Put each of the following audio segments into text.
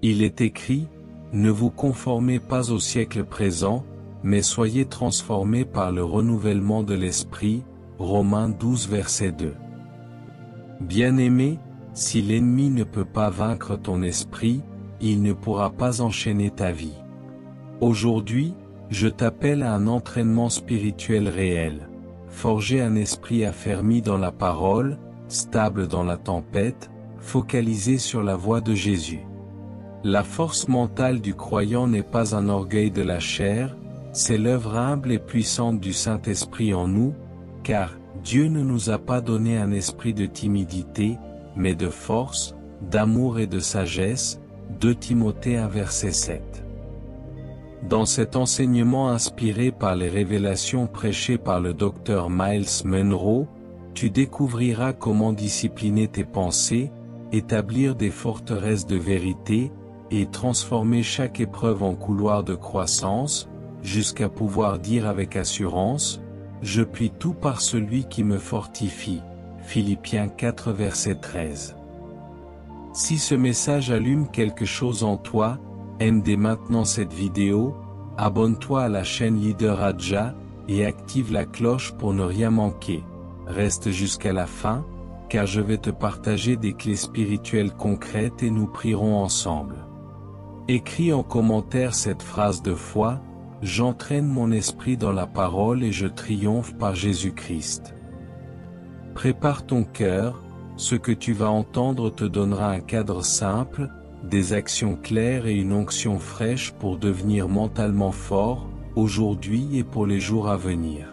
Il est écrit, ne vous conformez pas au siècle présent, mais soyez transformés par le renouvellement de l'esprit. Romains 12 verset 2. Bien-aimé, si l'ennemi ne peut pas vaincre ton esprit, il ne pourra pas enchaîner ta vie. Aujourd'hui, je t'appelle à un entraînement spirituel réel. Forger un esprit affermi dans la parole, stable dans la tempête, focalisé sur la voie de Jésus. La force mentale du croyant n'est pas un orgueil de la chair, c'est l'œuvre humble et puissante du Saint-Esprit en nous, car Dieu ne nous a pas donné un esprit de timidité, mais de force, d'amour et de sagesse. 2 Timothée 1 verset 7. Dans cet enseignement inspiré par les révélations prêchées par le docteur Miles Monroe, tu découvriras comment discipliner tes pensées, établir des forteresses de vérité, et transformer chaque épreuve en couloir de croissance, jusqu'à pouvoir dire avec assurance, « Je puis tout par celui qui me fortifie » Philippiens 4 verset 13. Si ce message allume quelque chose en toi, aime dès maintenant cette vidéo, abonne-toi à la chaîne Leader Adja, et active la cloche pour ne rien manquer. Reste jusqu'à la fin, car je vais te partager des clés spirituelles concrètes et nous prierons ensemble. Écris en commentaire cette phrase de foi, « J'entraîne mon esprit dans la parole et je triomphe par Jésus-Christ ». Prépare ton cœur, ce que tu vas entendre te donnera un cadre simple, des actions claires et une onction fraîche pour devenir mentalement fort, aujourd'hui et pour les jours à venir.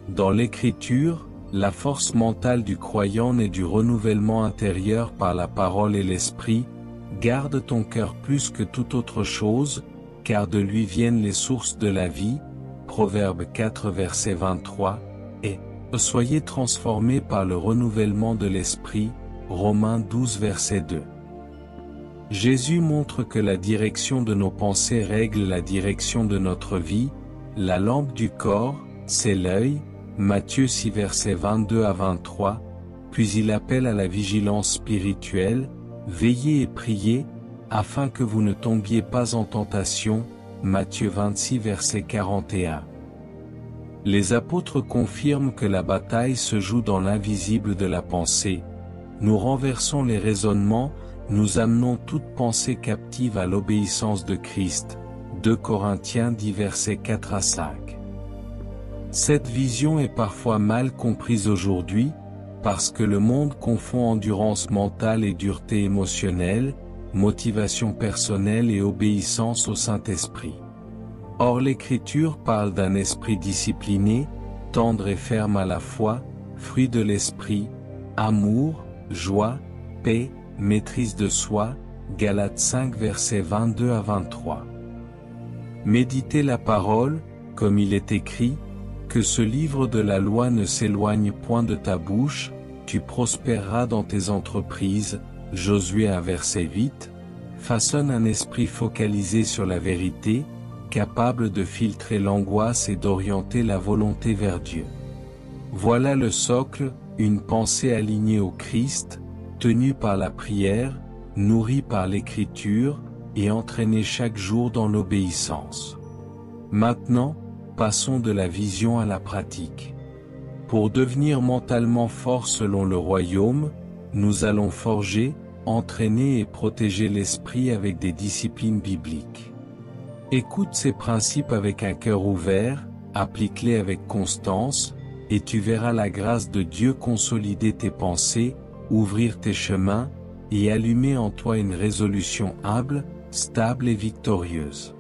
Dans l'Écriture, la force mentale du croyant naît du renouvellement intérieur par la parole et l'esprit. Garde ton cœur plus que toute autre chose, car de lui viennent les sources de la vie. Proverbe 4 verset 23, et soyez transformés par le renouvellement de l'esprit. Romains 12 verset 2. Jésus montre que la direction de nos pensées règle la direction de notre vie. La lampe du corps, c'est l'œil. Matthieu 6 verset 22 à 23, puis il appelle à la vigilance spirituelle. Veillez et priez, afin que vous ne tombiez pas en tentation. Matthieu 26 verset 41. Les apôtres confirment que la bataille se joue dans l'invisible de la pensée. Nous renversons les raisonnements, nous amenons toute pensée captive à l'obéissance de Christ. 2 Corinthiens 10 versets 4 à 5. Cette vision est parfois mal comprise aujourd'hui, parce que le monde confond endurance mentale et dureté émotionnelle, motivation personnelle et obéissance au Saint-Esprit. Or l'Écriture parle d'un esprit discipliné, tendre et ferme à la fois, fruit de l'esprit, amour, joie, paix, maîtrise de soi. Galates 5 versets 22 à 23. Méditez la parole, comme il est écrit, que ce livre de la loi ne s'éloigne point de ta bouche, tu prospéreras dans tes entreprises. Josué 1 verset 8. Façonne un esprit focalisé sur la vérité, capable de filtrer l'angoisse et d'orienter la volonté vers Dieu. Voilà le socle, une pensée alignée au Christ, tenue par la prière, nourrie par l'Écriture, et entraînée chaque jour dans l'obéissance. Maintenant, passons de la vision à la pratique. Pour devenir mentalement forts selon le royaume, nous allons forger, entraîner et protéger l'esprit avec des disciplines bibliques. Écoute ces principes avec un cœur ouvert, applique-les avec constance, et tu verras la grâce de Dieu consolider tes pensées, ouvrir tes chemins, et allumer en toi une résolution humble, stable et victorieuse.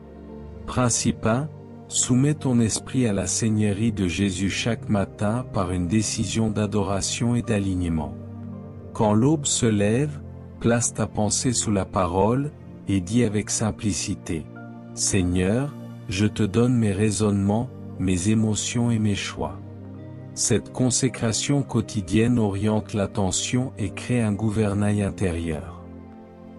Principe 1. Soumets ton esprit à la Seigneurie de Jésus chaque matin par une décision d'adoration et d'alignement. Quand l'aube se lève, place ta pensée sous la parole, et dis avec simplicité, « Seigneur, je te donne mes raisonnements, mes émotions et mes choix. » Cette consécration quotidienne oriente l'attention et crée un gouvernail intérieur.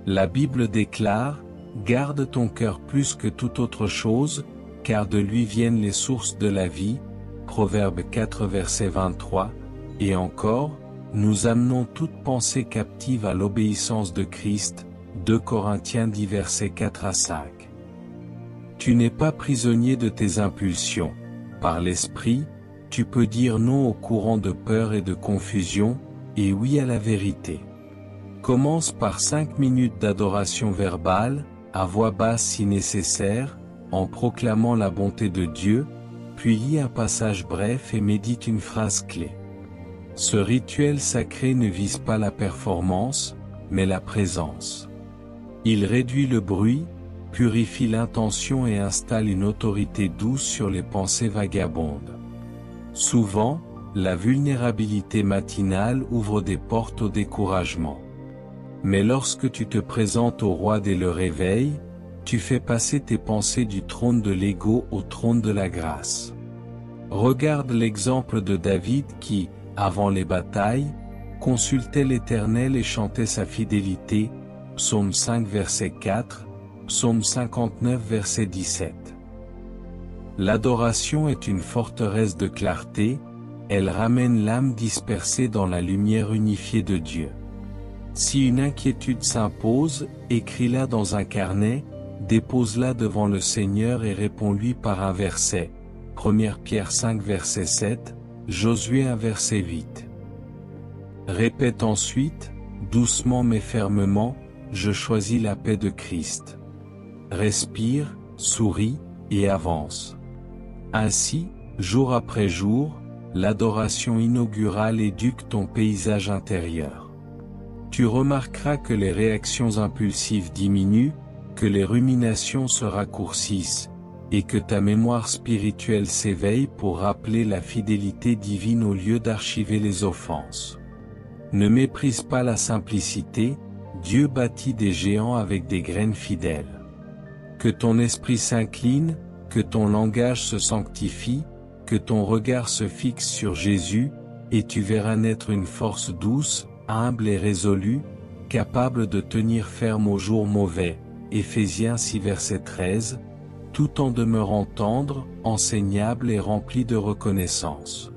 La Bible déclare, « Garde ton cœur plus que toute autre chose, car de lui viennent les sources de la vie. » Proverbe 4 verset 23, et encore, « Nous amenons toute pensée captive à l'obéissance de Christ. » 2 Corinthiens 10 versets 4 à 5. Tu n'es pas prisonnier de tes impulsions. Par l'Esprit, tu peux dire non au courant de peur et de confusion, et oui à la vérité. Commence par 5 minutes d'adoration verbale, à voix basse si nécessaire, en proclamant la bonté de Dieu, puis lis un passage bref et médite une phrase clé. Ce rituel sacré ne vise pas la performance, mais la présence. Il réduit le bruit, purifie l'intention et installe une autorité douce sur les pensées vagabondes. Souvent, la vulnérabilité matinale ouvre des portes au découragement. Mais lorsque tu te présentes au roi dès le réveil, tu fais passer tes pensées du trône de l'ego au trône de la grâce. Regarde l'exemple de David qui, avant les batailles, consultait l'Éternel et chantait sa fidélité, Psaume 5 verset 4, Psaume 59 verset 17. L'adoration est une forteresse de clarté, elle ramène l'âme dispersée dans la lumière unifiée de Dieu. Si une inquiétude s'impose, écris-la dans un carnet, dépose-la devant le Seigneur et réponds-lui par un verset. 1 Pierre 5 verset 7, Josué 1 verset 8. Répète ensuite, doucement mais fermement, je choisis la paix de Christ. Respire, souris, et avance. Ainsi, jour après jour, l'adoration inaugurale éduque ton paysage intérieur. Tu remarqueras que les réactions impulsives diminuent, que les ruminations se raccourcissent, et que ta mémoire spirituelle s'éveille pour rappeler la fidélité divine au lieu d'archiver les offenses. Ne méprise pas la simplicité, Dieu bâtit des géants avec des graines fidèles. Que ton esprit s'incline, que ton langage se sanctifie, que ton regard se fixe sur Jésus, et tu verras naître une force douce, humble et résolue, capable de tenir ferme aux jours mauvais, Éphésiens 6 verset 13, tout en demeurant tendre, enseignable et rempli de reconnaissance.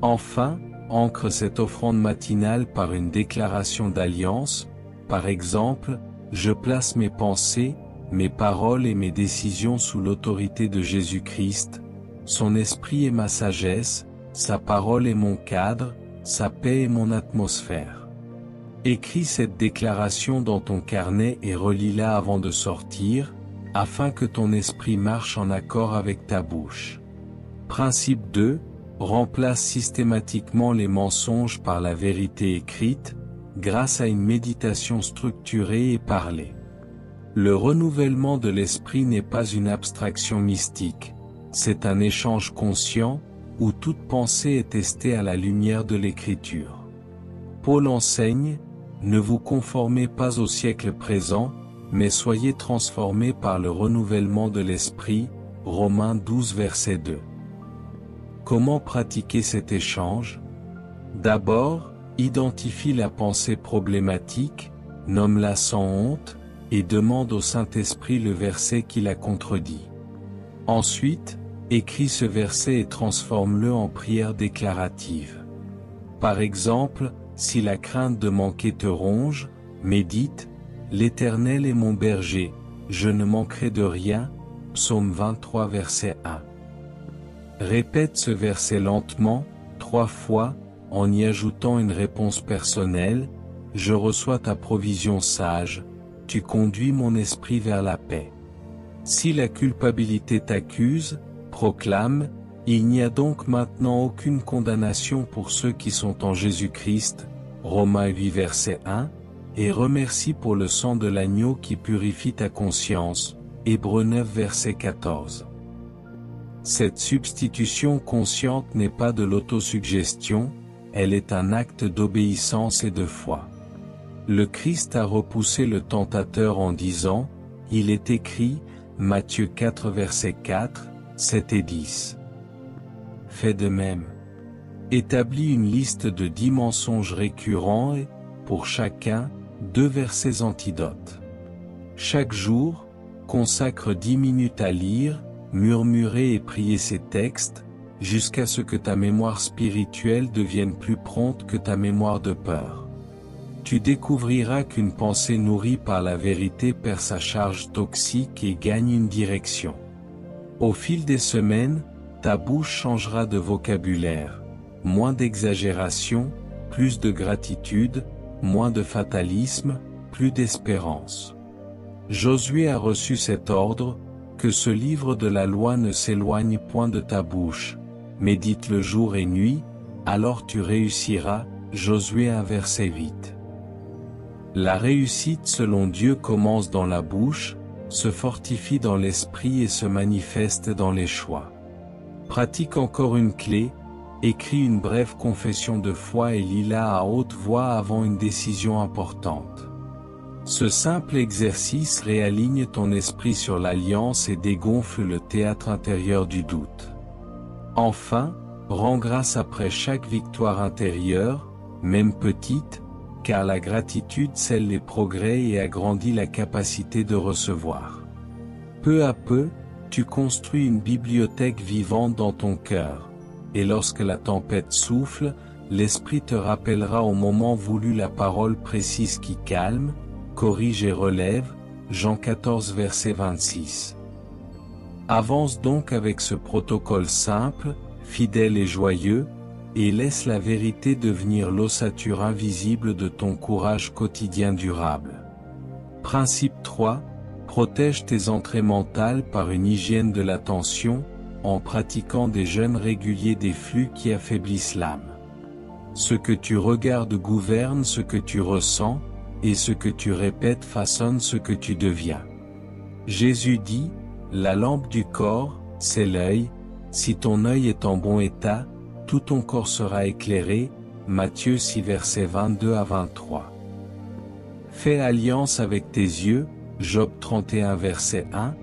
Enfin, ancre cette offrande matinale par une déclaration d'alliance, par exemple, je place mes pensées, mes paroles et mes décisions sous l'autorité de Jésus-Christ, son esprit est ma sagesse, sa parole est mon cadre, sa paix est mon atmosphère. Écris cette déclaration dans ton carnet et relis-la avant de sortir, afin que ton esprit marche en accord avec ta bouche. Principe 2, remplace systématiquement les mensonges par la vérité écrite, grâce à une méditation structurée et parlée. Le renouvellement de l'esprit n'est pas une abstraction mystique, c'est un échange conscient, où toute pensée est testée à la lumière de l'Écriture. Paul enseigne, ne vous conformez pas au siècle présent, mais soyez transformés par le renouvellement de l'esprit, Romains 12 verset 2. Comment pratiquer cet échange? D'abord, identifie la pensée problématique, nomme-la sans honte, et demande au Saint-Esprit le verset qui la contredit. Ensuite, écris ce verset et transforme-le en prière déclarative. Par exemple, si la crainte de manquer te ronge, médite, l'Éternel est mon berger, je ne manquerai de rien, Psaume 23 verset 1. Répète ce verset lentement, 3 fois, en y ajoutant une réponse personnelle, je reçois ta provision sage, tu conduis mon esprit vers la paix. Si la culpabilité t'accuse, proclame, il n'y a donc maintenant aucune condamnation pour ceux qui sont en Jésus-Christ, Romains 8 verset 1, et remercie pour le sang de l'agneau qui purifie ta conscience, Hébreux 9 verset 14. Cette substitution consciente n'est pas de l'autosuggestion, elle est un acte d'obéissance et de foi. Le Christ a repoussé le tentateur en disant, il est écrit, Matthieu 4 verset 4, 7 et 10. Fais de même. Établis une liste de 10 mensonges récurrents et, pour chacun, 2 versets antidotes. Chaque jour, consacre 10 minutes à lire, murmurer et prier ces textes, jusqu'à ce que ta mémoire spirituelle devienne plus prompte que ta mémoire de peur. Tu découvriras qu'une pensée nourrie par la vérité perd sa charge toxique et gagne une direction. Au fil des semaines, ta bouche changera de vocabulaire, moins d'exagération, plus de gratitude, moins de fatalisme, plus d'espérance. Josué a reçu cet ordre, que ce livre de la loi ne s'éloigne point de ta bouche, médite-le jour et nuit, alors tu réussiras. Josué 1 verset 8. La réussite selon Dieu commence dans la bouche, se fortifie dans l'esprit et se manifeste dans les choix. Pratique encore une clé, écris une brève confession de foi et lis-la à haute voix avant une décision importante. Ce simple exercice réaligne ton esprit sur l'alliance et dégonfle le théâtre intérieur du doute. Enfin, rends grâce après chaque victoire intérieure, même petite, car la gratitude scelle les progrès et agrandit la capacité de recevoir. Peu à peu, tu construis une bibliothèque vivante dans ton cœur, et lorsque la tempête souffle, l'Esprit te rappellera au moment voulu la parole précise qui calme, corrige et relève, Jean 14 verset 26. Avance donc avec ce protocole simple, fidèle et joyeux, et laisse la vérité devenir l'ossature invisible de ton courage quotidien durable. Principe 3. Protège tes entrées mentales par une hygiène de l'attention, en pratiquant des jeûnes réguliers des flux qui affaiblissent l'âme. Ce que tu regardes gouverne ce que tu ressens, et ce que tu répètes façonne ce que tu deviens. Jésus dit, « La lampe du corps, c'est l'œil, si ton œil est en bon état, tout ton corps sera éclairé. » Matthieu 6 versets 22 à 23. Fais alliance avec tes yeux, Job 31 verset 1,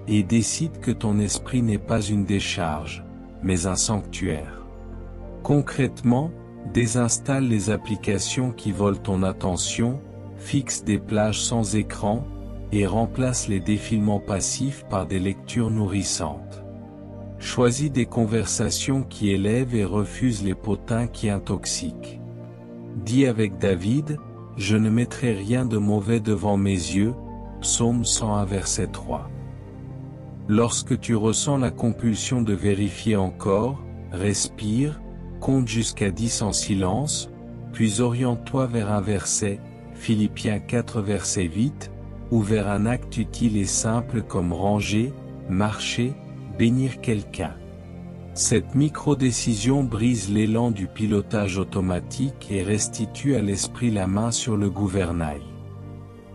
et décide que ton esprit n'est pas une décharge, mais un sanctuaire. Concrètement, désinstalle les applications qui volent ton attention, fixe des plages sans écran, et remplace les défilements passifs par des lectures nourrissantes. Choisis des conversations qui élèvent et refuse les potins qui intoxiquent. Dis avec David, « Je ne mettrai rien de mauvais devant mes yeux » Psaume 101 verset 3. Lorsque tu ressens la compulsion de vérifier encore, respire, compte jusqu'à 10 en silence, puis oriente-toi vers un verset, Philippiens 4 verset 8, ou vers un acte utile et simple comme ranger, marcher, bénir quelqu'un. Cette micro-décision brise l'élan du pilotage automatique et restitue à l'esprit la main sur le gouvernail.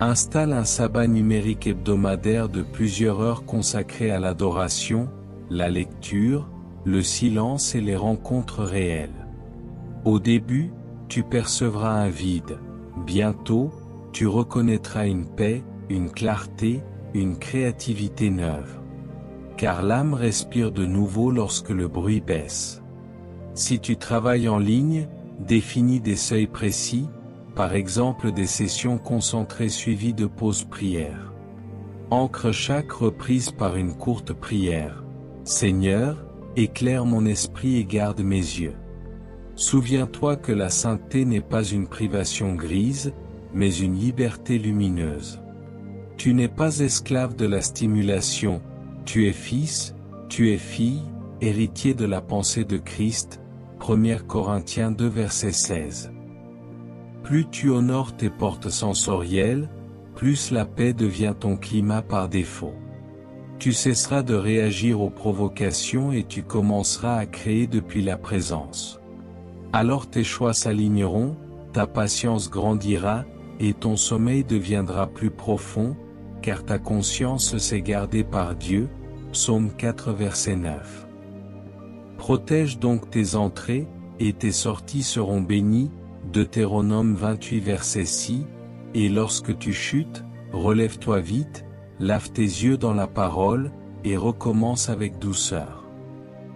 Installe un sabbat numérique hebdomadaire de plusieurs heures consacrées à l'adoration, la lecture, le silence et les rencontres réelles. Au début, tu percevras un vide. Bientôt, tu reconnaîtras une paix, une clarté, une créativité neuve. Car l'âme respire de nouveau lorsque le bruit baisse. Si tu travailles en ligne, définis des seuils précis, par exemple des sessions concentrées suivies de pauses prières. Ancre chaque reprise par une courte prière. Seigneur, éclaire mon esprit et garde mes yeux. Souviens-toi que la sainteté n'est pas une privation grise, mais une liberté lumineuse. Tu n'es pas esclave de la stimulation, tu es fils, tu es fille, héritier de la pensée de Christ, 1 Corinthiens 2 verset 16. Plus tu honores tes portes sensorielles, plus la paix devient ton climat par défaut. Tu cesseras de réagir aux provocations et tu commenceras à créer depuis la présence. Alors tes choix s'aligneront, ta patience grandira, et ton sommeil deviendra plus profond, car ta conscience s'est gardée par Dieu. Psaume 4 verset 9. Protège donc tes entrées, et tes sorties seront bénies. Deutéronome 28 verset 6, et lorsque tu chutes, relève-toi vite, lave tes yeux dans la parole, et recommence avec douceur.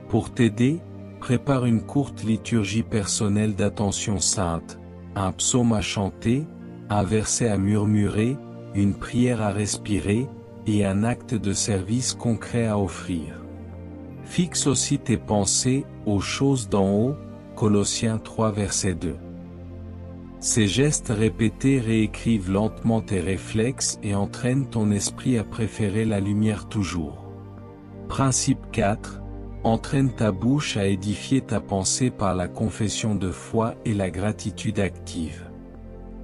Pour t'aider, prépare une courte liturgie personnelle d'attention sainte, un psaume à chanter, un verset à murmurer, une prière à respirer, et un acte de service concret à offrir. Fixe aussi tes pensées aux choses d'en haut, Colossiens 3 verset 2. Ces gestes répétés réécrivent lentement tes réflexes et entraînent ton esprit à préférer la lumière toujours. Principe 4. Entraîne ta bouche à édifier ta pensée par la confession de foi et la gratitude active.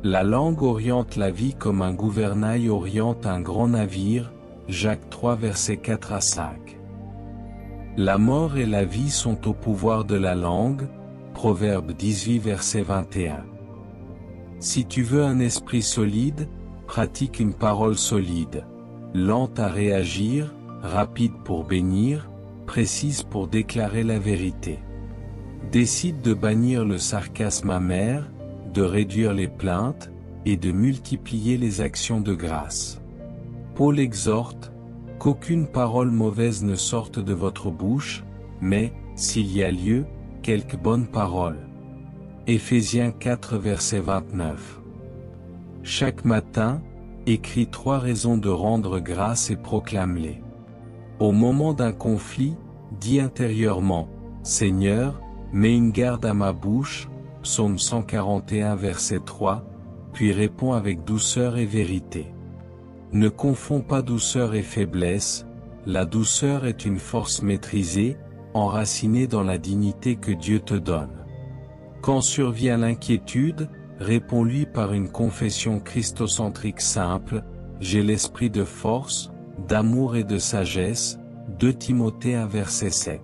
La langue oriente la vie comme un gouvernail oriente un grand navire, Jacques 3 versets 4 à 5. La mort et la vie sont au pouvoir de la langue, Proverbe 18 verset 21. Si tu veux un esprit solide, pratique une parole solide, lente à réagir, rapide pour bénir, précise pour déclarer la vérité. Décide de bannir le sarcasme amer, de réduire les plaintes, et de multiplier les actions de grâce. Paul exhorte, qu'aucune parole mauvaise ne sorte de votre bouche, mais, s'il y a lieu, quelques bonnes paroles. Éphésiens 4 verset 29. Chaque matin, écris 3 raisons de rendre grâce et proclame-les. Au moment d'un conflit, dis intérieurement, Seigneur, mets une garde à ma bouche, Psaume 141 verset 3, puis réponds avec douceur et vérité. Ne confonds pas douceur et faiblesse, la douceur est une force maîtrisée, enracinée dans la dignité que Dieu te donne. Quand survient l'inquiétude, réponds-lui par une confession christocentrique simple, j'ai l'esprit de force, d'amour et de sagesse, 2 Timothée 1 verset 7.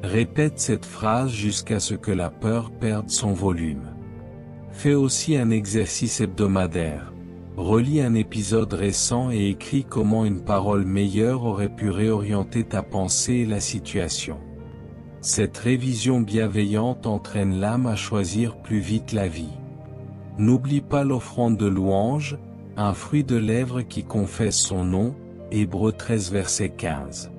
Répète cette phrase jusqu'à ce que la peur perde son volume. Fais aussi un exercice hebdomadaire. Relis un épisode récent et écris comment une parole meilleure aurait pu réorienter ta pensée et la situation. Cette révision bienveillante entraîne l'âme à choisir plus vite la vie. N'oublie pas l'offrande de louange, un fruit de lèvres qui confesse son nom, Hébreux 13 verset 15.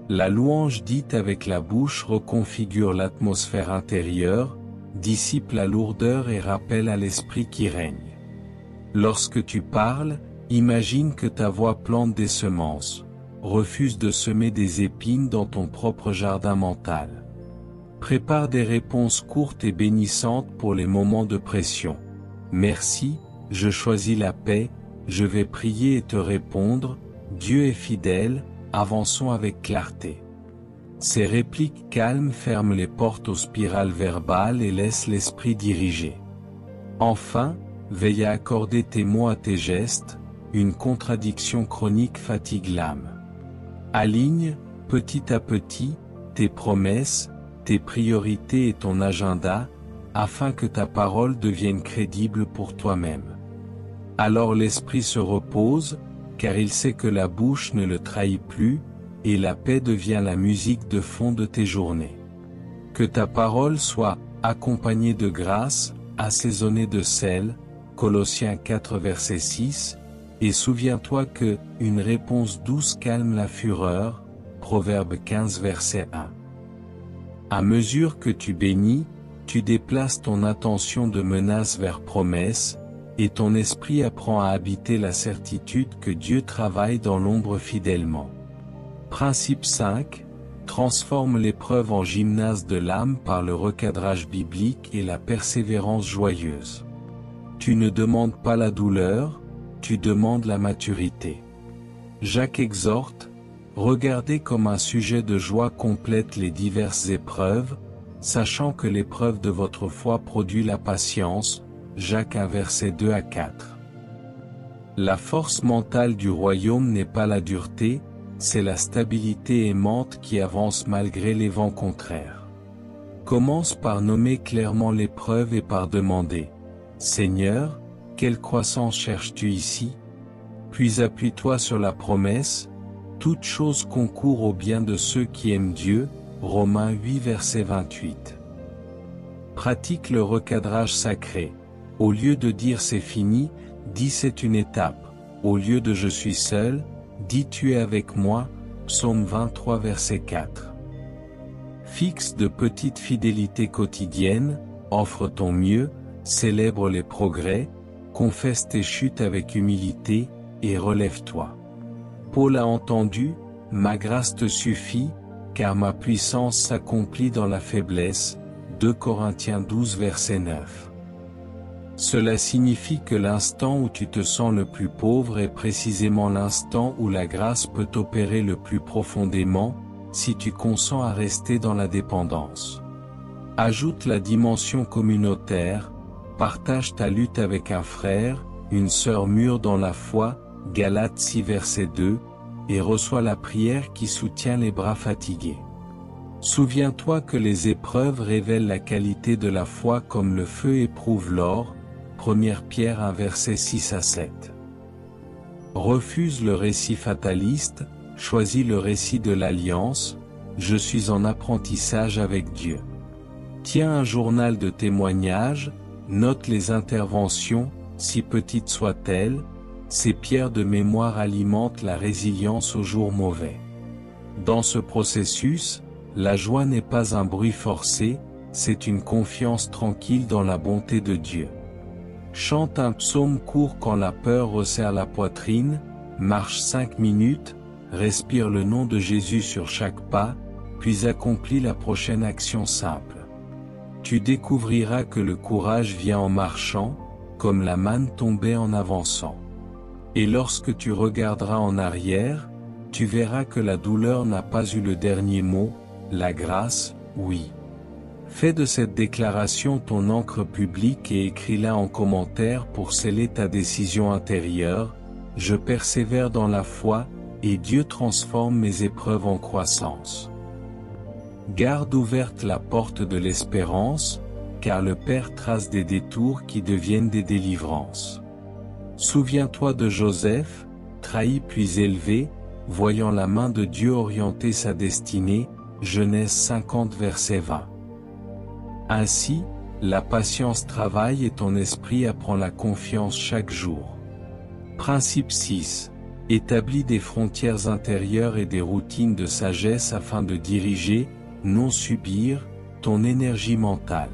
La louange dite avec la bouche reconfigure l'atmosphère intérieure, dissipe la lourdeur et rappelle à l'esprit qui règne. Lorsque tu parles, imagine que ta voix plante des semences, refuse de semer des épines dans ton propre jardin mental. Prépare des réponses courtes et bénissantes pour les moments de pression. Merci, je choisis la paix, je vais prier et te répondre, Dieu est fidèle, avançons avec clarté. Ces répliques calmes ferment les portes aux spirales verbales et laissent l'esprit diriger. Enfin, veille à accorder tes mots à tes gestes, une contradiction chronique fatigue l'âme. Aligne, petit à petit, tes promesses, tes priorités et ton agenda, afin que ta parole devienne crédible pour toi-même. Alors l'esprit se repose, car il sait que la bouche ne le trahit plus, et la paix devient la musique de fond de tes journées. Que ta parole soit accompagnée de grâce, assaisonnée de sel, Colossiens 4 verset 6, et souviens-toi que une réponse douce calme la fureur, Proverbe 15 verset 1. À mesure que tu bénis, tu déplaces ton attention de menace vers promesse, et ton esprit apprend à habiter la certitude que Dieu travaille dans l'ombre fidèlement. Principe 5. Transforme l'épreuve en gymnase de l'âme par le recadrage biblique et la persévérance joyeuse. Tu ne demandes pas la douleur, tu demandes la maturité. Jacques exhorte, regardez comme un sujet de joie complète les diverses épreuves, sachant que l'épreuve de votre foi produit la patience, Jacques 1 verset 2 à 4. La force mentale du royaume n'est pas la dureté, c'est la stabilité aimante qui avance malgré les vents contraires. Commence par nommer clairement l'épreuve et par demander « Seigneur, quelle croissance cherches-tu ici ?» Puis appuie-toi sur la promesse « Toute chose concourt au bien de ceux qui aiment Dieu » Romains 8 verset 28. Pratique le recadrage sacré. Au lieu de dire c'est fini, dis c'est une étape. Au lieu de je suis seul, dis tu es avec moi, Psaume 23 verset 4. Fixe de petites fidélités quotidiennes, offre ton mieux, célèbre les progrès, confesse tes chutes avec humilité, et relève-toi. Paul a entendu, ma grâce te suffit, car ma puissance s'accomplit dans la faiblesse, 2 Corinthiens 12 verset 9. Cela signifie que l'instant où tu te sens le plus pauvre est précisément l'instant où la grâce peut opérer le plus profondément, si tu consens à rester dans la dépendance. Ajoute la dimension communautaire, partage ta lutte avec un frère, une sœur mûre dans la foi, Galates 6 verset 2, et reçois la prière qui soutient les bras fatigués. Souviens-toi que les épreuves révèlent la qualité de la foi comme le feu éprouve l'or, 1 Pierre 1 verset 6 à 7. Refuse le récit fataliste, choisis le récit de l'alliance, je suis en apprentissage avec Dieu. Tiens un journal de témoignages, note les interventions, si petites soient-elles, ces pierres de mémoire alimentent la résilience aux jours mauvais. Dans ce processus, la joie n'est pas un bruit forcé, c'est une confiance tranquille dans la bonté de Dieu. Chante un psaume court quand la peur resserre la poitrine, marche 5 minutes, respire le nom de Jésus sur chaque pas, puis accomplis la prochaine action simple. Tu découvriras que le courage vient en marchant, comme la manne tombait en avançant. Et lorsque tu regarderas en arrière, tu verras que la douleur n'a pas eu le dernier mot, la grâce, oui. Fais de cette déclaration ton encre publique et écris-la en commentaire pour sceller ta décision intérieure, je persévère dans la foi, et Dieu transforme mes épreuves en croissance. Garde ouverte la porte de l'espérance, car le Père trace des détours qui deviennent des délivrances. Souviens-toi de Joseph, trahi puis élevé, voyant la main de Dieu orienter sa destinée, Genèse 50 verset 20. Ainsi, la patience travaille et ton esprit apprend la confiance chaque jour. Principe 6. Établis des frontières intérieures et des routines de sagesse afin de diriger, non subir, ton énergie mentale.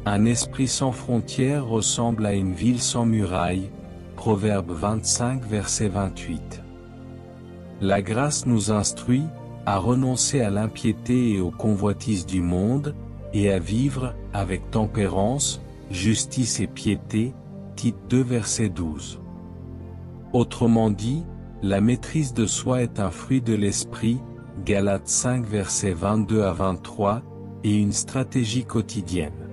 Un esprit sans frontières ressemble à une ville sans murailles, Proverbe 25 verset 28. La grâce nous instruit à renoncer à l'impiété et aux convoitises du monde, et à vivre, avec tempérance, justice et piété, Tite 2 verset 12. Autrement dit, la maîtrise de soi est un fruit de l'esprit, Galates 5 versets 22 à 23, et une stratégie quotidienne.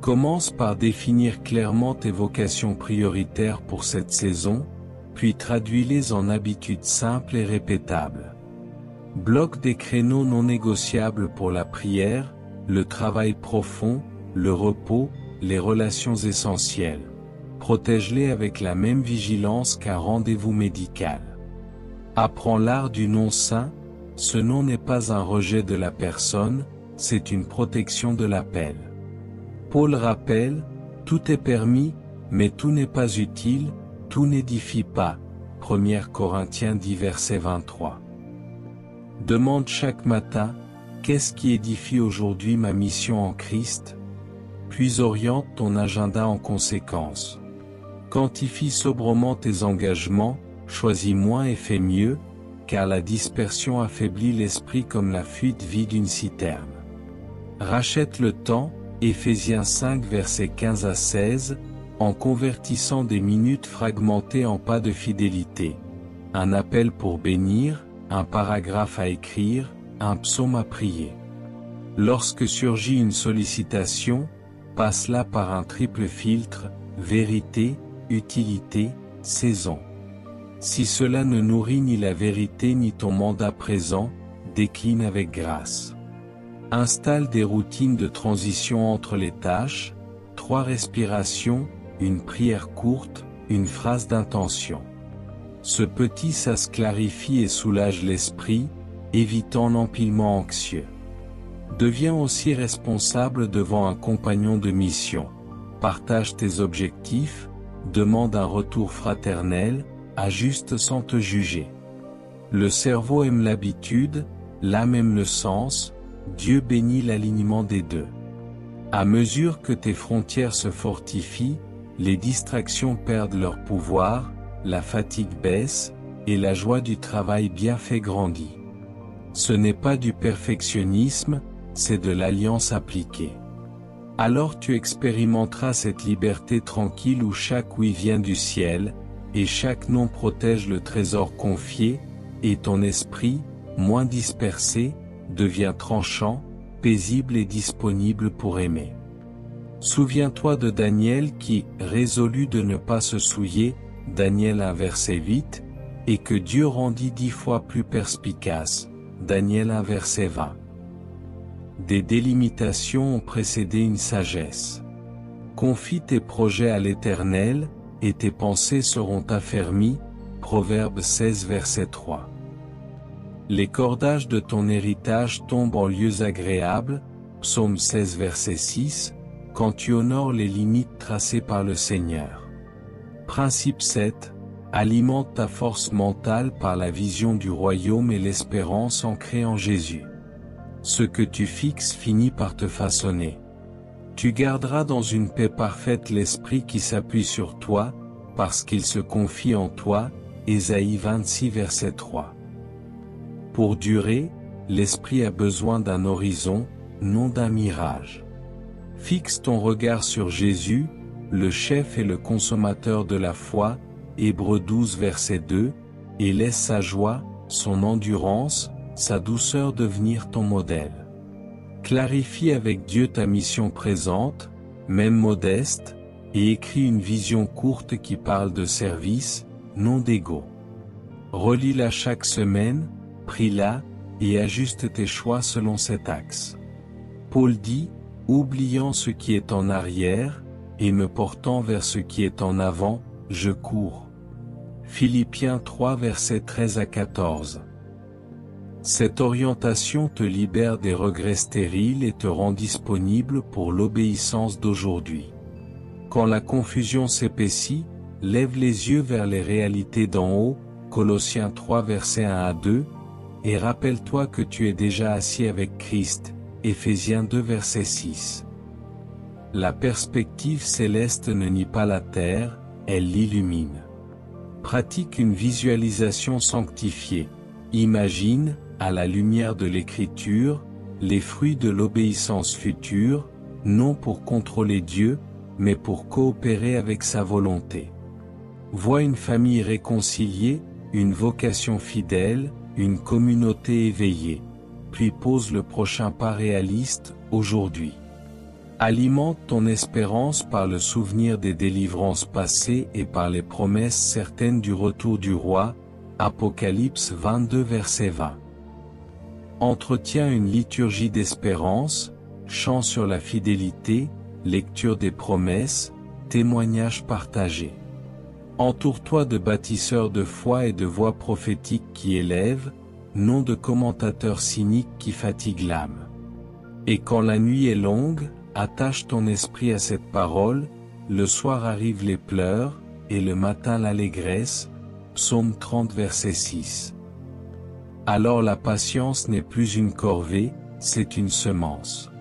Commence par définir clairement tes vocations prioritaires pour cette saison, puis traduis-les en habitudes simples et répétables. Bloque des créneaux non négociables pour la prière, le travail profond, le repos, les relations essentielles. Protège-les avec la même vigilance qu'un rendez-vous médical. Apprends l'art du non saint, ce non n'est pas un rejet de la personne, c'est une protection de l'appel. Paul rappelle, tout est permis, mais tout n'est pas utile, tout n'édifie pas. 1 Corinthiens 10 verset 23. Demande chaque matin, qu'est-ce qui édifie aujourd'hui ma mission en Christ? Puis oriente ton agenda en conséquence. Quantifie sobrement tes engagements, choisis moins et fais mieux, car la dispersion affaiblit l'esprit comme la fuite vide d'une citerne. Rachète le temps, Éphésiens 5 versets 15 à 16, en convertissant des minutes fragmentées en pas de fidélité. Un appel pour bénir, un paragraphe à écrire, un psaume à prier. Lorsque surgit une sollicitation, passe-la par un triple filtre, vérité, utilité, saison. Si cela ne nourrit ni la vérité ni ton mandat présent, décline avec grâce. Installe des routines de transition entre les tâches, 3 respirations, une prière courte, une phrase d'intention. Ce petit sas clarifie et soulage l'esprit, évitant l'empilement anxieux. Deviens aussi responsable devant un compagnon de mission. Partage tes objectifs, demande un retour fraternel, ajuste sans te juger. Le cerveau aime l'habitude, l'âme aime le sens, Dieu bénit l'alignement des deux. À mesure que tes frontières se fortifient, les distractions perdent leur pouvoir, la fatigue baisse, et la joie du travail bien fait grandit. Ce n'est pas du perfectionnisme, c'est de l'alliance appliquée. Alors tu expérimenteras cette liberté tranquille où chaque oui vient du ciel, et chaque non protège le trésor confié, et ton esprit, moins dispersé, devient tranchant, paisible et disponible pour aimer. Souviens-toi de Daniel qui, résolu de ne pas se souiller, Daniel 1 verset 8, et que Dieu rendit 10 fois plus perspicace, Daniel 1 verset 20. Des délimitations ont précédé une sagesse. Confie tes projets à l'Éternel, et tes pensées seront affermies, Proverbe 16 verset 3. Les cordages de ton héritage tombent en lieux agréables, Psaume 16 verset 6, quand tu honores les limites tracées par le Seigneur. Principe 7. Alimente ta force mentale par la vision du royaume et l'espérance ancrée en Jésus. Ce que tu fixes finit par te façonner. Tu garderas dans une paix parfaite l'esprit qui s'appuie sur toi, parce qu'il se confie en toi, Ésaïe 26 verset 3. Pour durer, l'esprit a besoin d'un horizon, non d'un mirage. Fixe ton regard sur Jésus, le chef et le consommateur de la foi, Hébreux 12 verset 2, et laisse sa joie, son endurance, sa douceur devenir ton modèle. Clarifie avec Dieu ta mission présente, même modeste, et écris une vision courte qui parle de service, non d'ego. Relis-la chaque semaine, prie-la, et ajuste tes choix selon cet axe. Paul dit, oubliant ce qui est en arrière, et me portant vers ce qui est en avant, je cours. Philippiens 3 versets 13 à 14. Cette orientation te libère des regrets stériles et te rend disponible pour l'obéissance d'aujourd'hui. Quand la confusion s'épaissit, lève les yeux vers les réalités d'en haut, Colossiens 3 versets 1 à 2, et rappelle-toi que tu es déjà assis avec Christ, Éphésiens 2 verset 6. La perspective céleste ne nie pas la terre, elle l'illumine. Pratique une visualisation sanctifiée. Imagine, à la lumière de l'Écriture, les fruits de l'obéissance future, non pour contrôler Dieu, mais pour coopérer avec sa volonté. Vois une famille réconciliée, une vocation fidèle, une communauté éveillée. Puis pose le prochain pas réaliste, aujourd'hui. Alimente ton espérance par le souvenir des délivrances passées et par les promesses certaines du retour du roi, Apocalypse 22 verset 20. Entretiens une liturgie d'espérance, chant sur la fidélité, lecture des promesses, témoignages partagés. Entoure-toi de bâtisseurs de foi et de voix prophétiques qui élèvent, non de commentateurs cyniques qui fatiguent l'âme. Et quand la nuit est longue, attache ton esprit à cette parole, le soir arrivent les pleurs, et le matin l'allégresse, Psaume 30 verset 6. Alors la patience n'est plus une corvée, c'est une semence.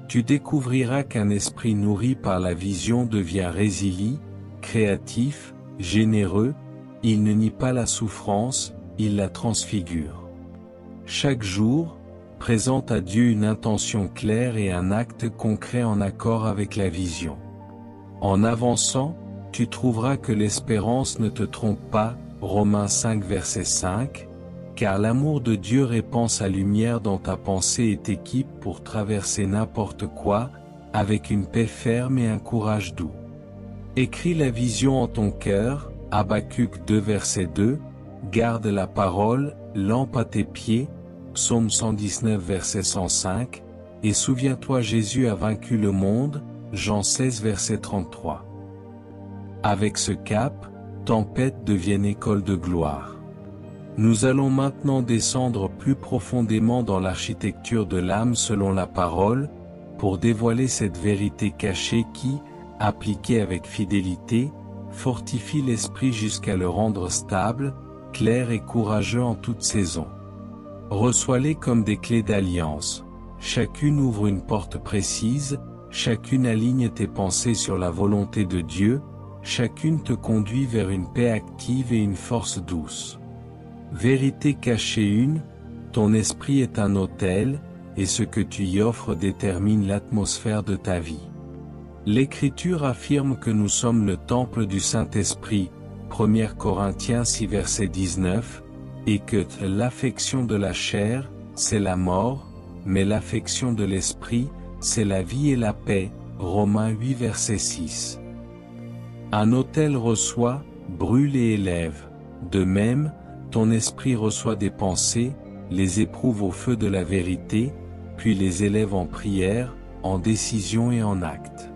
Tu découvriras qu'un esprit nourri par la vision devient résilient, créatif, généreux, il ne nie pas la souffrance, il la transfigure. Chaque jour, présente à Dieu une intention claire et un acte concret en accord avec la vision. En avançant, tu trouveras que l'espérance ne te trompe pas, Romains 5 verset 5, car l'amour de Dieu répand sa lumière dans ta pensée et t'équipe pour traverser n'importe quoi, avec une paix ferme et un courage doux. Écris la vision en ton cœur, Habacuc 2 verset 2, garde la parole, lampe à tes pieds, Psaume 119 verset 105, et souviens-toi Jésus a vaincu le monde, Jean 16 verset 33. Avec ce cap, tempête devienne école de gloire. Nous allons maintenant descendre plus profondément dans l'architecture de l'âme selon la parole, pour dévoiler cette vérité cachée qui, appliquée avec fidélité, fortifie l'esprit jusqu'à le rendre stable, clair et courageux en toute saison. Reçois-les comme des clés d'alliance. Chacune ouvre une porte précise, chacune aligne tes pensées sur la volonté de Dieu, chacune te conduit vers une paix active et une force douce. Vérité cachée 1, ton esprit est un autel, et ce que tu y offres détermine l'atmosphère de ta vie. L'Écriture affirme que nous sommes le temple du Saint-Esprit, 1 Corinthiens 6 verset 19, et que l'affection de la chair, c'est la mort, mais l'affection de l'esprit, c'est la vie et la paix, Romains 8 verset 6. Un autel reçoit, brûle et élève. De même, ton esprit reçoit des pensées, les éprouve au feu de la vérité, puis les élève en prière, en décision et en acte.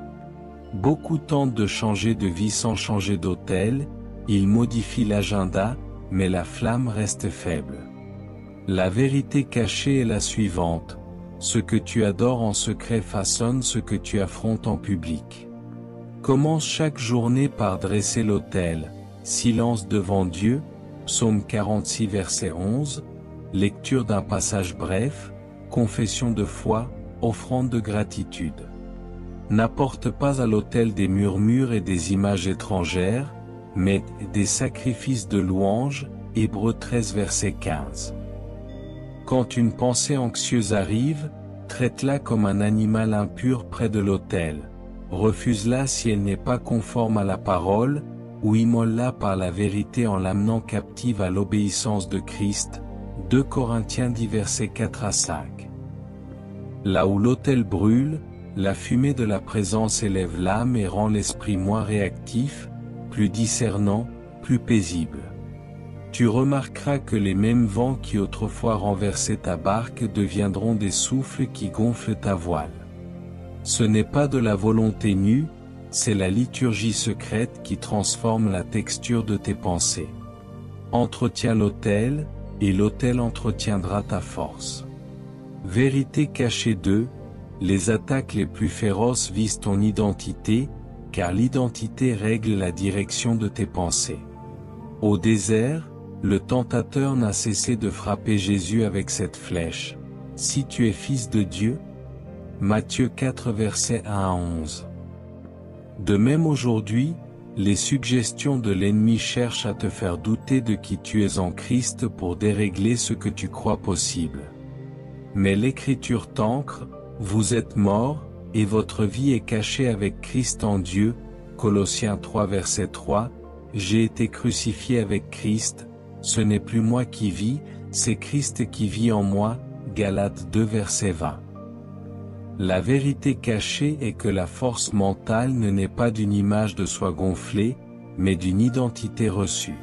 Beaucoup tentent de changer de vie sans changer d'autel, ils modifient l'agenda, mais la flamme reste faible. La vérité cachée est la suivante: ce que tu adores en secret façonne ce que tu affrontes en public. Commence chaque journée par dresser l'autel, silence devant Dieu, Psaume 46 verset 11, lecture d'un passage bref, confession de foi, offrande de gratitude. N'apporte pas à l'autel des murmures et des images étrangères, mais des sacrifices de louange, Hébreux 13 verset 15. Quand une pensée anxieuse arrive, traite-la comme un animal impur près de l'autel. Refuse-la si elle n'est pas conforme à la parole, ou immole-la par la vérité en l'amenant captive à l'obéissance de Christ. 2 Corinthiens 10 versets 4 à 5. Là où l'autel brûle, la fumée de la présence élève l'âme et rend l'esprit moins réactif, plus discernant, plus paisible. Tu remarqueras que les mêmes vents qui autrefois renversaient ta barque deviendront des souffles qui gonflent ta voile. Ce n'est pas de la volonté nue, c'est la liturgie secrète qui transforme la texture de tes pensées. Entretiens l'autel, et l'autel entretiendra ta force. Vérité cachée 2, les attaques les plus féroces visent ton identité, car l'identité règle la direction de tes pensées. Au désert, le tentateur n'a cessé de frapper Jésus avec cette flèche: si tu es fils de Dieu. Matthieu 4 versets 1 à 11. De même aujourd'hui, les suggestions de l'ennemi cherchent à te faire douter de qui tu es en Christ pour dérégler ce que tu crois possible. Mais l'Écriture t'ancre: vous êtes morts, et votre vie est cachée avec Christ en Dieu. Colossiens 3 verset 3, j'ai été crucifié avec Christ, ce n'est plus moi qui vis, c'est Christ qui vit en moi. Galates 2 verset 20. La vérité cachée est que la force mentale ne naît pas d'une image de soi gonflée, mais d'une identité reçue.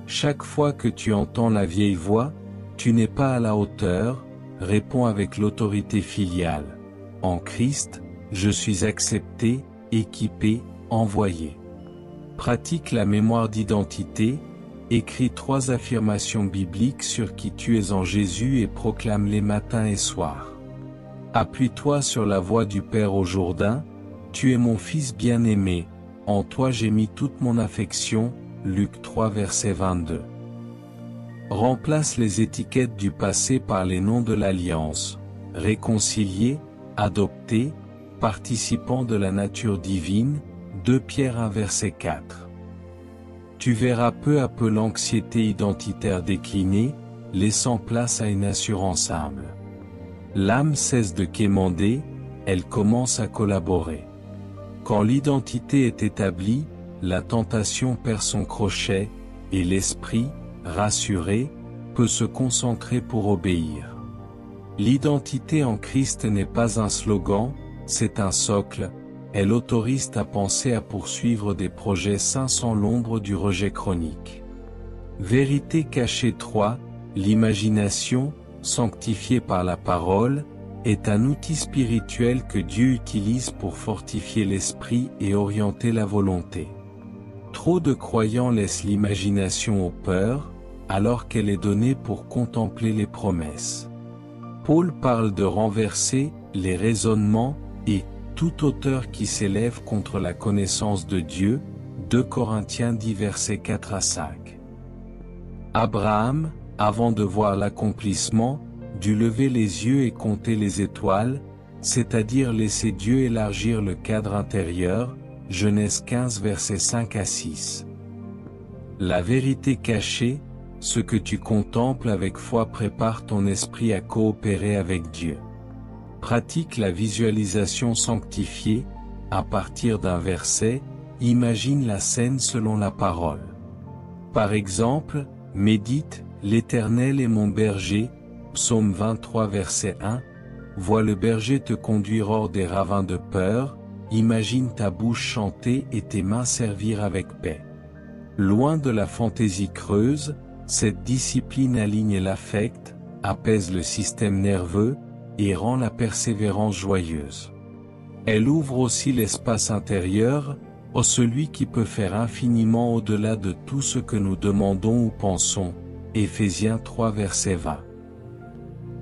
Chaque fois que tu entends la vieille voix, tu n'es pas à la hauteur, réponds avec l'autorité filiale. En Christ, je suis accepté, équipé, envoyé. Pratique la mémoire d'identité, écris 3 affirmations bibliques sur qui tu es en Jésus et proclame-les matin et soir. Appuie-toi sur la voix du Père au Jourdain: tu es mon Fils bien-aimé, en toi j'ai mis toute mon affection. Luc 3 verset 22. Remplace les étiquettes du passé par les noms de l'Alliance: réconcilié, adopté, participant de la nature divine. 2 Pierre 1 verset 4. Tu verras peu à peu l'anxiété identitaire décliner, laissant place à une assurance humble. L'âme cesse de quémander, elle commence à collaborer. Quand l'identité est établie, la tentation perd son crochet, et l'esprit, rassuré, peut se concentrer pour obéir. L'identité en Christ n'est pas un slogan, c'est un socle. Elle autorise ta pensée à poursuivre des projets saints sans l'ombre du rejet chronique. Vérité cachée 3, l'imagination, sanctifiée par la parole, est un outil spirituel que Dieu utilise pour fortifier l'esprit et orienter la volonté. Trop de croyants laissent l'imagination aux peurs, alors qu'elle est donnée pour contempler les promesses. Paul parle de renverser les raisonnements et tout auteur qui s'élève contre la connaissance de Dieu. 2 Corinthiens 10 versets 4 à 5. Abraham, avant de voir l'accomplissement, dut lever les yeux et compter les étoiles, c'est-à-dire laisser Dieu élargir le cadre intérieur. Genèse 15 versets 5 à 6. La vérité cachée, ce que tu contemples avec foi prépare ton esprit à coopérer avec Dieu. Pratique la visualisation sanctifiée. À partir d'un verset, imagine la scène selon la parole. Par exemple, médite « L'Éternel est mon berger », Psaume 23 verset 1, vois le berger te conduire hors des ravins de peur, imagine ta bouche chanter et tes mains servir avec paix. Loin de la fantaisie creuse, cette discipline aligne l'affect, apaise le système nerveux, et rend la persévérance joyeuse. Elle ouvre aussi l'espace intérieur, ô celui qui peut faire infiniment au-delà de tout ce que nous demandons ou pensons. Éphésiens 3 verset 20.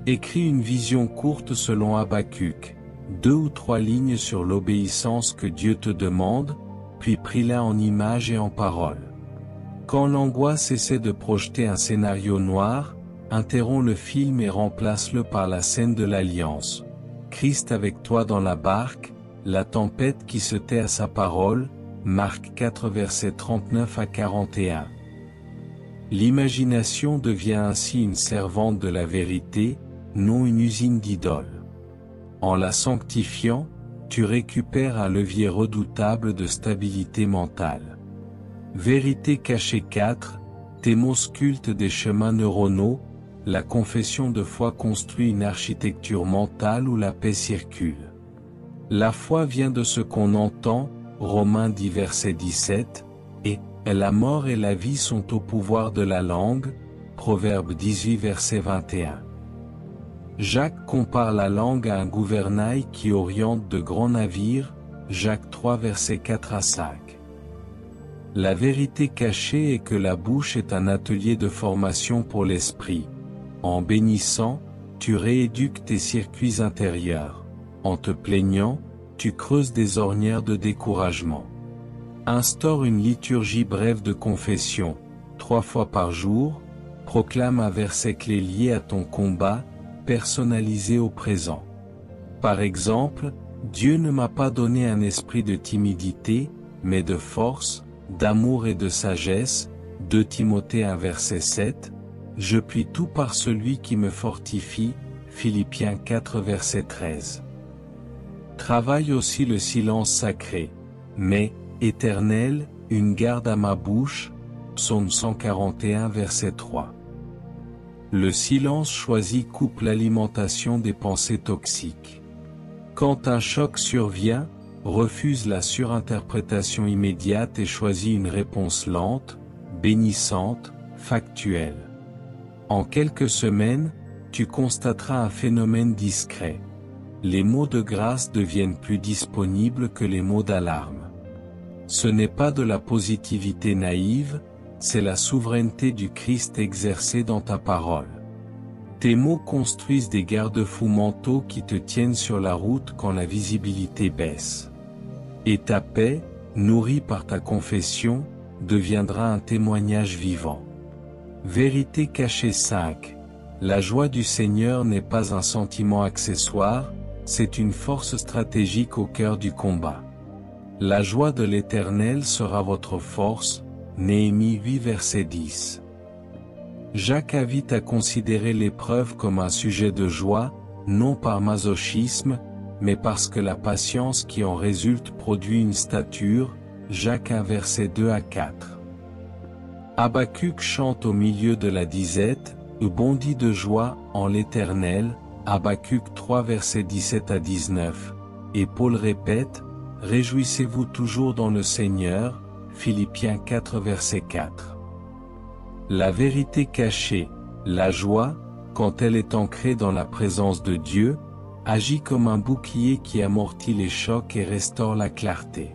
Écris une vision courte selon Habacuc, 2 ou 3 lignes sur l'obéissance que Dieu te demande, puis prie-la en images et en paroles. Quand l'angoisse essaie de projeter un scénario noir, interromps le film et remplace-le par la scène de l'Alliance. Christ avec toi dans la barque, la tempête qui se tait à sa parole, Marc 4 versets 39 à 41. L'imagination devient ainsi une servante de la vérité, non une usine d'idoles. En la sanctifiant, tu récupères un levier redoutable de stabilité mentale. Vérité cachée 4, tes mots sculptent des chemins neuronaux, la confession de foi construit une architecture mentale où la paix circule. La foi vient de ce qu'on entend, Romains 10 verset 17, et la mort et la vie sont au pouvoir de la langue, Proverbe 18 verset 21. Jacques compare la langue à un gouvernail qui oriente de grands navires, Jacques 3 verset 4 à 5. La vérité cachée est que la bouche est un atelier de formation pour l'esprit. En bénissant, tu rééduques tes circuits intérieurs. En te plaignant, tu creuses des ornières de découragement. Instaure une liturgie brève de confession, 3 fois par jour, proclame un verset clé lié à ton combat, personnalisé au présent. Par exemple, Dieu ne m'a pas donné un esprit de timidité, mais de force, d'amour et de sagesse, 2 Timothée 1 verset 7, je puis tout par celui qui me fortifie, Philippiens 4 verset 13. Travaille aussi le silence sacré, mais, Éternel, une garde à ma bouche, Psaume 141 verset 3. Le silence choisi coupe l'alimentation des pensées toxiques. Quand un choc survient, refuse la surinterprétation immédiate et choisis une réponse lente, bénissante, factuelle. En quelques semaines, tu constateras un phénomène discret. Les mots de grâce deviennent plus disponibles que les mots d'alarme. Ce n'est pas de la positivité naïve, c'est la souveraineté du Christ exercée dans ta parole. Tes mots construisent des garde-fous mentaux qui te tiennent sur la route quand la visibilité baisse. Et ta paix, nourrie par ta confession, deviendra un témoignage vivant. Vérité cachée 5. La joie du Seigneur n'est pas un sentiment accessoire, c'est une force stratégique au cœur du combat. La joie de l'Éternel sera votre force, Néhémie 8 verset 10. Jacques invite à considérer l'épreuve comme un sujet de joie, non par masochisme, mais parce que la patience qui en résulte produit une stature, Jacques 1 verset 2 à 4. Habacuc chante au milieu de la disette, bondit de joie en l'Éternel, Habacuc 3 verset 17 à 19, et Paul répète, réjouissez-vous toujours dans le Seigneur, Philippiens 4 verset 4. La vérité cachée, la joie, quand elle est ancrée dans la présence de Dieu, agit comme un bouclier qui amortit les chocs et restaure la clarté.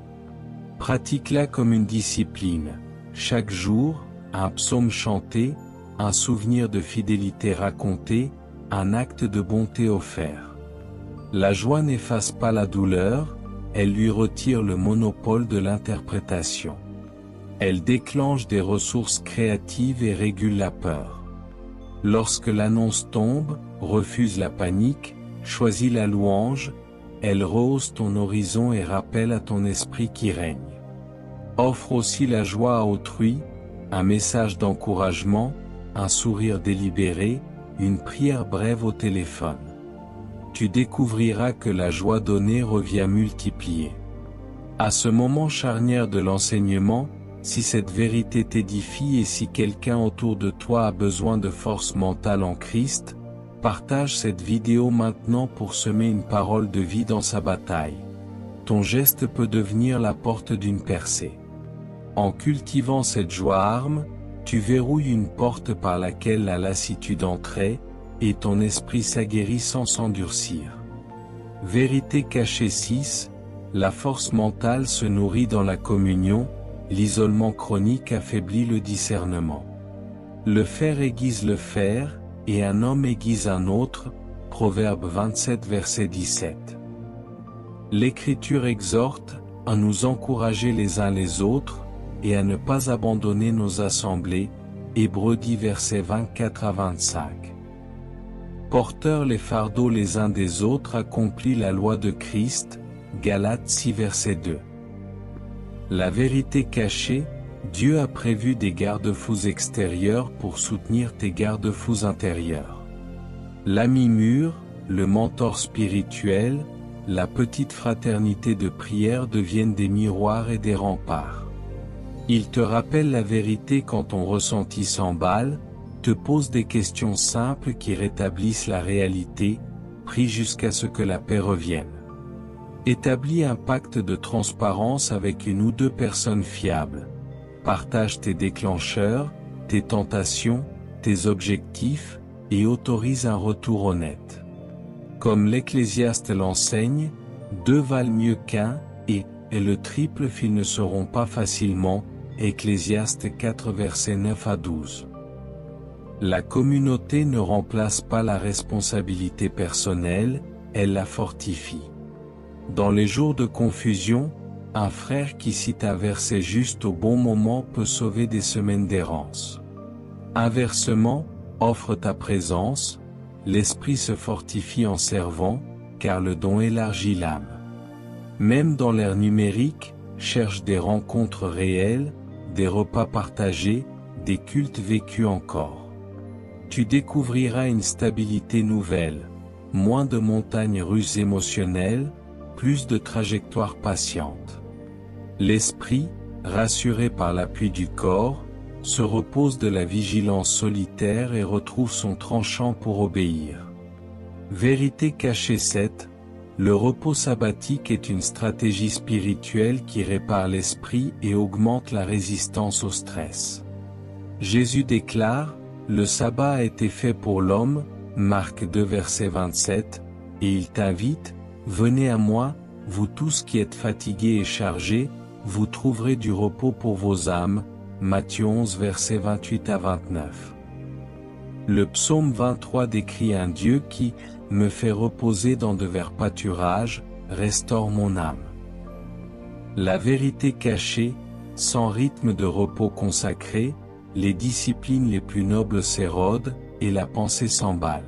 Pratique-la comme une discipline. Chaque jour, un psaume chanté, un souvenir de fidélité raconté, un acte de bonté offert. La joie n'efface pas la douleur, elle lui retire le monopole de l'interprétation. Elle déclenche des ressources créatives et régule la peur. Lorsque l'annonce tombe, refuse la panique, choisis la louange, elle rehausse ton horizon et rappelle à ton esprit qui règne. Offre aussi la joie à autrui, un message d'encouragement, un sourire délibéré, une prière brève au téléphone. tu découvriras que la joie donnée revient multipliée. À ce moment charnière de l'enseignement, si cette vérité t'édifie et si quelqu'un autour de toi a besoin de force mentale en Christ, partage cette vidéo maintenant pour semer une parole de vie dans sa bataille. Ton geste peut devenir la porte d'une percée. En cultivant cette joie arme, tu verrouilles une porte par laquelle la lassitude entrait, et ton esprit s'aguerrit sans s'endurcir. Vérité cachée 6, la force mentale se nourrit dans la communion, l'isolement chronique affaiblit le discernement. Le fer aiguise le fer, et un homme aiguise un autre, Proverbe 27 verset 17. L'Écriture exhorte à nous encourager les uns les autres, et à ne pas abandonner nos assemblées, Hébreux 10 versets 24 à 25. Porteurs les fardeaux les uns des autres accomplit la loi de Christ, Galates 6 verset 2. La vérité cachée, Dieu a prévu des garde-fous extérieurs pour soutenir tes garde-fous intérieurs. L'ami mûr, le mentor spirituel, la petite fraternité de prière deviennent des miroirs et des remparts. Ils te rappellent la vérité quand ton ressenti s'emballe, te posent des questions simples qui rétablissent la réalité, prie jusqu'à ce que la paix revienne. Établis un pacte de transparence avec une ou deux personnes fiables. Partage tes déclencheurs, tes tentations, tes objectifs, et autorise un retour honnête. Comme l'Ecclésiaste l'enseigne, deux valent mieux qu'un, et le triple ils ne seront pas facilement, Ecclésiaste 4 versets 9 à 12. La communauté ne remplace pas la responsabilité personnelle, elle la fortifie. Dans les jours de confusion, un frère qui cite un verset juste au bon moment peut sauver des semaines d'errance. Inversement, offre ta présence, l'esprit se fortifie en servant, car le don élargit l'âme. Même dans l'ère numérique, cherche des rencontres réelles, des repas partagés, des cultes vécus encore. Tu découvriras une stabilité nouvelle, moins de montagnes russes émotionnelles, plus de trajectoires patientes. L'esprit, rassuré par l'appui du corps, se repose de la vigilance solitaire et retrouve son tranchant pour obéir. Vérité cachée 7, le repos sabbatique est une stratégie spirituelle qui répare l'esprit et augmente la résistance au stress. Jésus déclare, le sabbat a été fait pour l'homme, Marc 2 verset 27, et il t'invite, venez à moi, vous tous qui êtes fatigués et chargés, vous trouverez du repos pour vos âmes, Matthieu 11 verset 28 à 29. Le psaume 23 décrit un Dieu qui me fait reposer dans de verts pâturages, restaure mon âme. La vérité cachée, sans rythme de repos consacré, les disciplines les plus nobles s'érodent, et la pensée s'emballe.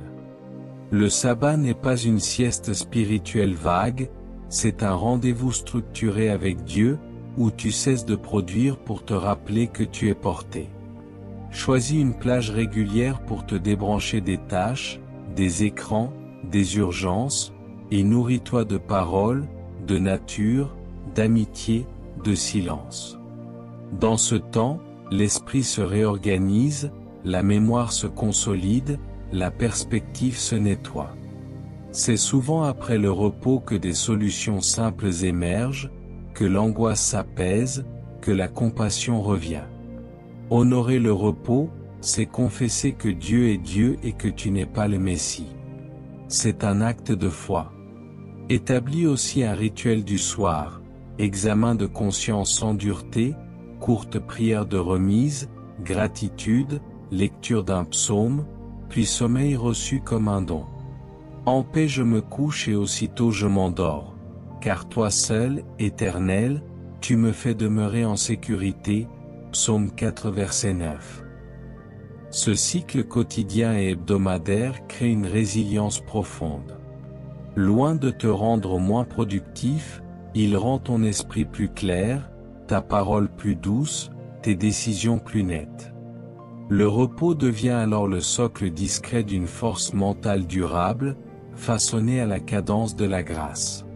Le sabbat n'est pas une sieste spirituelle vague, c'est un rendez-vous structuré avec Dieu, où tu cesses de produire pour te rappeler que tu es porté. Choisis une plage régulière pour te débrancher des tâches, des écrans, des urgences, et nourris-toi de paroles, de nature, d'amitié, de silence. Dans ce temps, l'esprit se réorganise, la mémoire se consolide, la perspective se nettoie. C'est souvent après le repos que des solutions simples émergent, que l'angoisse s'apaise, que la compassion revient. Honorer le repos, c'est confesser que Dieu est Dieu et que tu n'es pas le Messie. C'est un acte de foi. Établis aussi un rituel du soir, examen de conscience sans dureté, courte prière de remise, gratitude, lecture d'un psaume, puis sommeil reçu comme un don. En paix je me couche et aussitôt je m'endors, car toi seul, Éternel, tu me fais demeurer en sécurité, Psaume 4 verset 9. Ce cycle quotidien et hebdomadaire crée une résilience profonde. Loin de te rendre moins productif, il rend ton esprit plus clair, ta parole plus douce, tes décisions plus nettes. Le repos devient alors le socle discret d'une force mentale durable, façonnés à la cadence de la grâce.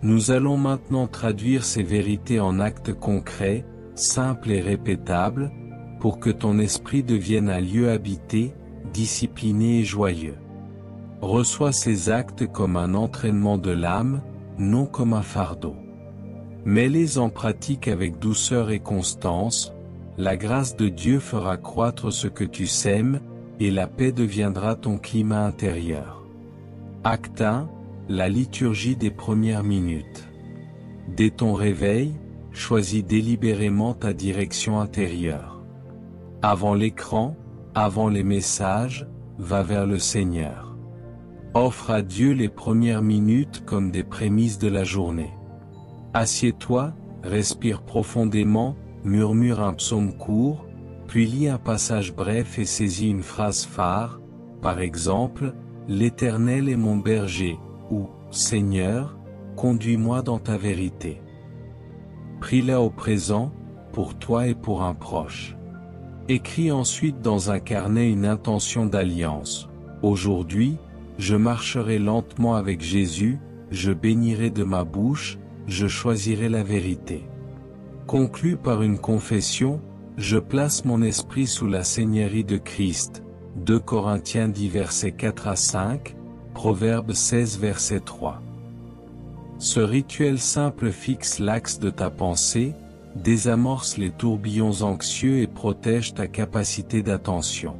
Nous allons maintenant traduire ces vérités en actes concrets, simples et répétables, pour que ton esprit devienne un lieu habité, discipliné et joyeux. Reçois ces actes comme un entraînement de l'âme, non comme un fardeau. Mets-les en pratique avec douceur et constance, la grâce de Dieu fera croître ce que tu sèmes, et la paix deviendra ton climat intérieur. Acte 1, la liturgie des premières minutes. Dès ton réveil, choisis délibérément ta direction intérieure. Avant l'écran, avant les messages, va vers le Seigneur. Offre à Dieu les premières minutes comme des prémices de la journée. Assieds-toi, respire profondément, murmure un psaume court, puis lis un passage bref et saisis une phrase phare, par exemple, « L'Éternel est mon berger » ou « Seigneur, conduis-moi dans ta vérité ». Prie-la au présent, pour toi et pour un proche. Écris ensuite dans un carnet une intention d'alliance. Aujourd'hui, je marcherai lentement avec Jésus, je bénirai de ma bouche, je choisirai la vérité. Conclus par une confession, je place mon esprit sous la seigneurie de Christ. 2 Corinthiens 10 versets 4 à 5, Proverbes 16 verset 3. Ce rituel simple fixe l'axe de ta pensée, désamorce les tourbillons anxieux et protège ta capacité d'attention.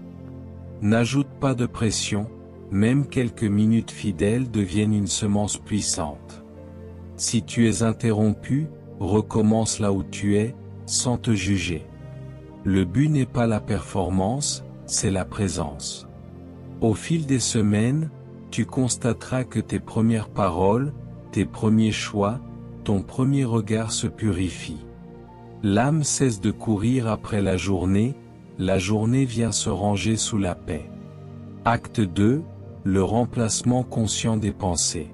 N'ajoute pas de pression, même quelques minutes fidèles deviennent une semence puissante. Si tu es interrompu, recommence là où tu es, sans te juger. Le but n'est pas la performance, c'est la présence. Au fil des semaines, tu constateras que tes premières paroles, tes premiers choix, ton premier regard se purifient. L'âme cesse de courir après la journée vient se ranger sous la paix. Acte 2, le remplacement conscient des pensées.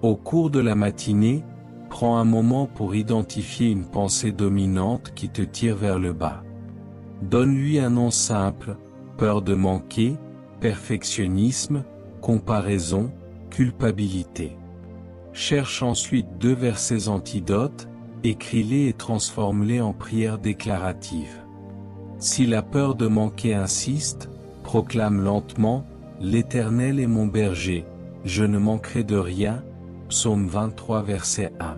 Au cours de la matinée, prends un moment pour identifier une pensée dominante qui te tire vers le bas. Donne-lui un nom simple, peur de manquer, perfectionnisme, comparaison, culpabilité. Cherche ensuite 2 versets antidotes, écris-les et transforme-les en prières déclaratives. Si la peur de manquer insiste, proclame lentement, « L'Éternel est mon berger, je ne manquerai de rien » Psaume 23 verset 1.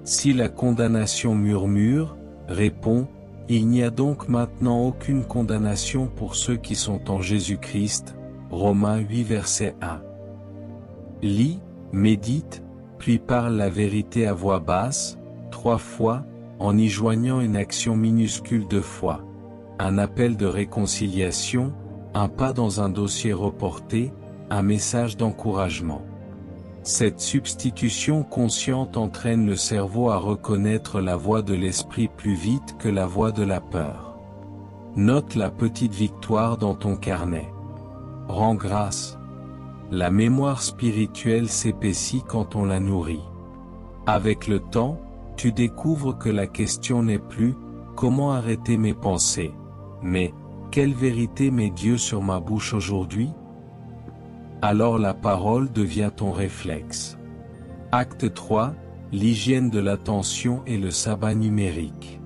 Si la condamnation murmure, réponds, « Il n'y a donc maintenant aucune condamnation pour ceux qui sont en Jésus-Christ » Romains 8 verset 1. Lis, médite, puis parle la vérité à voix basse, 3 fois, en y joignant une action minuscule de foi. Un appel de réconciliation, un pas dans un dossier reporté, un message d'encouragement. Cette substitution consciente entraîne le cerveau à reconnaître la voix de l'esprit plus vite que la voix de la peur. Note la petite victoire dans ton carnet. Rends grâce. La mémoire spirituelle s'épaissit quand on la nourrit. Avec le temps, tu découvres que la question n'est plus « Comment arrêter mes pensées ?», mais « Quelle vérité met Dieu sur ma bouche aujourd'hui ?» Alors la parole devient ton réflexe. Acte 3, l'hygiène de l'attention et le sabbat numérique.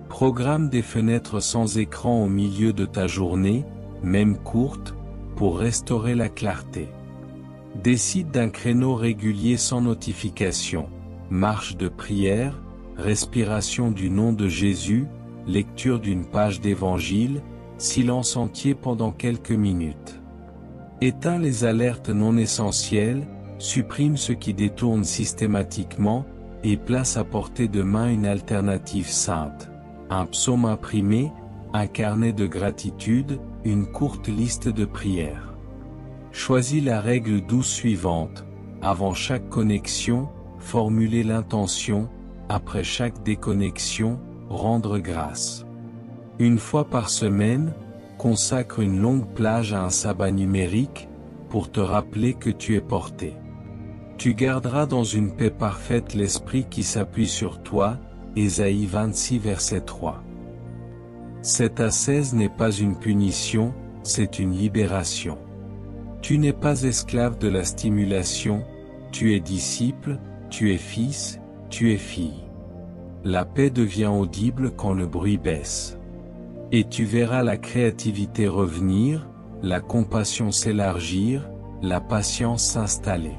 Programme des fenêtres sans écran au milieu de ta journée, même courte, pour restaurer la clarté. Décide d'un créneau régulier sans notification, marche de prière, respiration du nom de Jésus, lecture d'une page d'évangile, silence entier pendant quelques minutes. Éteins les alertes non essentielles, supprime ce qui détourne systématiquement, et place à portée de main une alternative sainte. Un psaume imprimé, un carnet de gratitude, une courte liste de prières. Choisis la règle douce suivante. Avant chaque connexion, formuler l'intention, après chaque déconnexion, rendre grâce. Une fois par semaine, consacre une longue plage à un sabbat numérique, pour te rappeler que tu es porté. Tu garderas dans une paix parfaite l'esprit qui s'appuie sur toi, Ésaïe 26 verset 3. Cette ascèse n'est pas une punition, c'est une libération. Tu n'es pas esclave de la stimulation, tu es disciple, tu es fils, tu es fille. La paix devient audible quand le bruit baisse. Et tu verras la créativité revenir, la compassion s'élargir, la patience s'installer.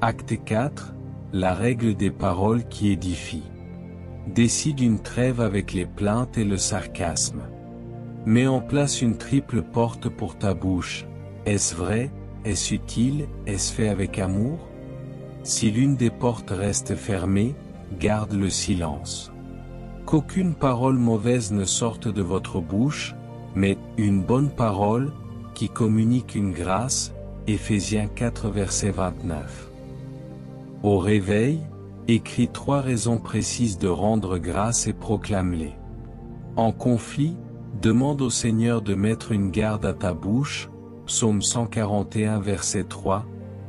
Acte 4, la règle des paroles qui édifie. Décide une trêve avec les plaintes et le sarcasme. Mets en place une triple porte pour ta bouche. Est-ce vrai? Est-ce utile? Est-ce fait avec amour? Si l'une des portes reste fermée, garde le silence. Qu'aucune parole mauvaise ne sorte de votre bouche, mais une bonne parole, qui communique une grâce. Éphésiens 4 verset 29. Au réveil, écris 3 raisons précises de rendre grâce et proclame-les. En conflit, demande au Seigneur de mettre une garde à ta bouche, Psaume 141 verset 3,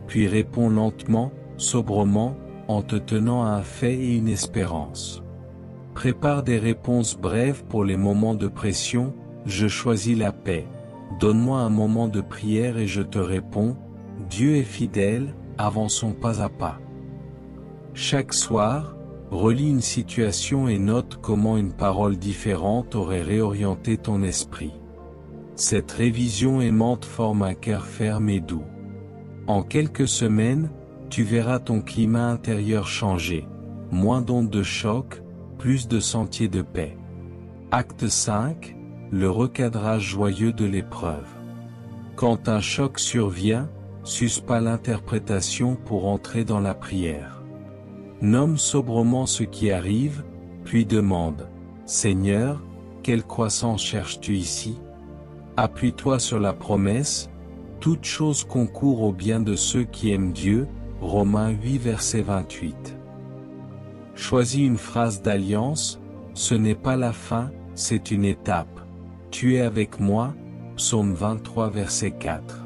puis réponds lentement, sobrement, en te tenant à un fait et une espérance. Prépare des réponses brèves pour les moments de pression. Je choisis la paix. Donne-moi un moment de prière et je te réponds. Dieu est fidèle, avançons pas à pas. Chaque soir, relis une situation et note comment une parole différente aurait réorienté ton esprit. Cette révision aimante forme un cœur ferme et doux. En quelques semaines, tu verras ton climat intérieur changer. Moins d'ondes de choc, plus de sentiers de paix. Acte 5, le recadrage joyeux de l'épreuve. Quand un choc survient, suspends l'interprétation pour entrer dans la prière. Nomme sobrement ce qui arrive, puis demande, « Seigneur, quelle croissance cherches-tu ici ?» Appuie-toi sur la promesse, « Toute chose concourt au bien de ceux qui aiment Dieu » Romains 8 verset 28. Choisis une phrase d'alliance, « Ce n'est pas la fin, c'est une étape. Tu es avec moi » Psaume 23 verset 4.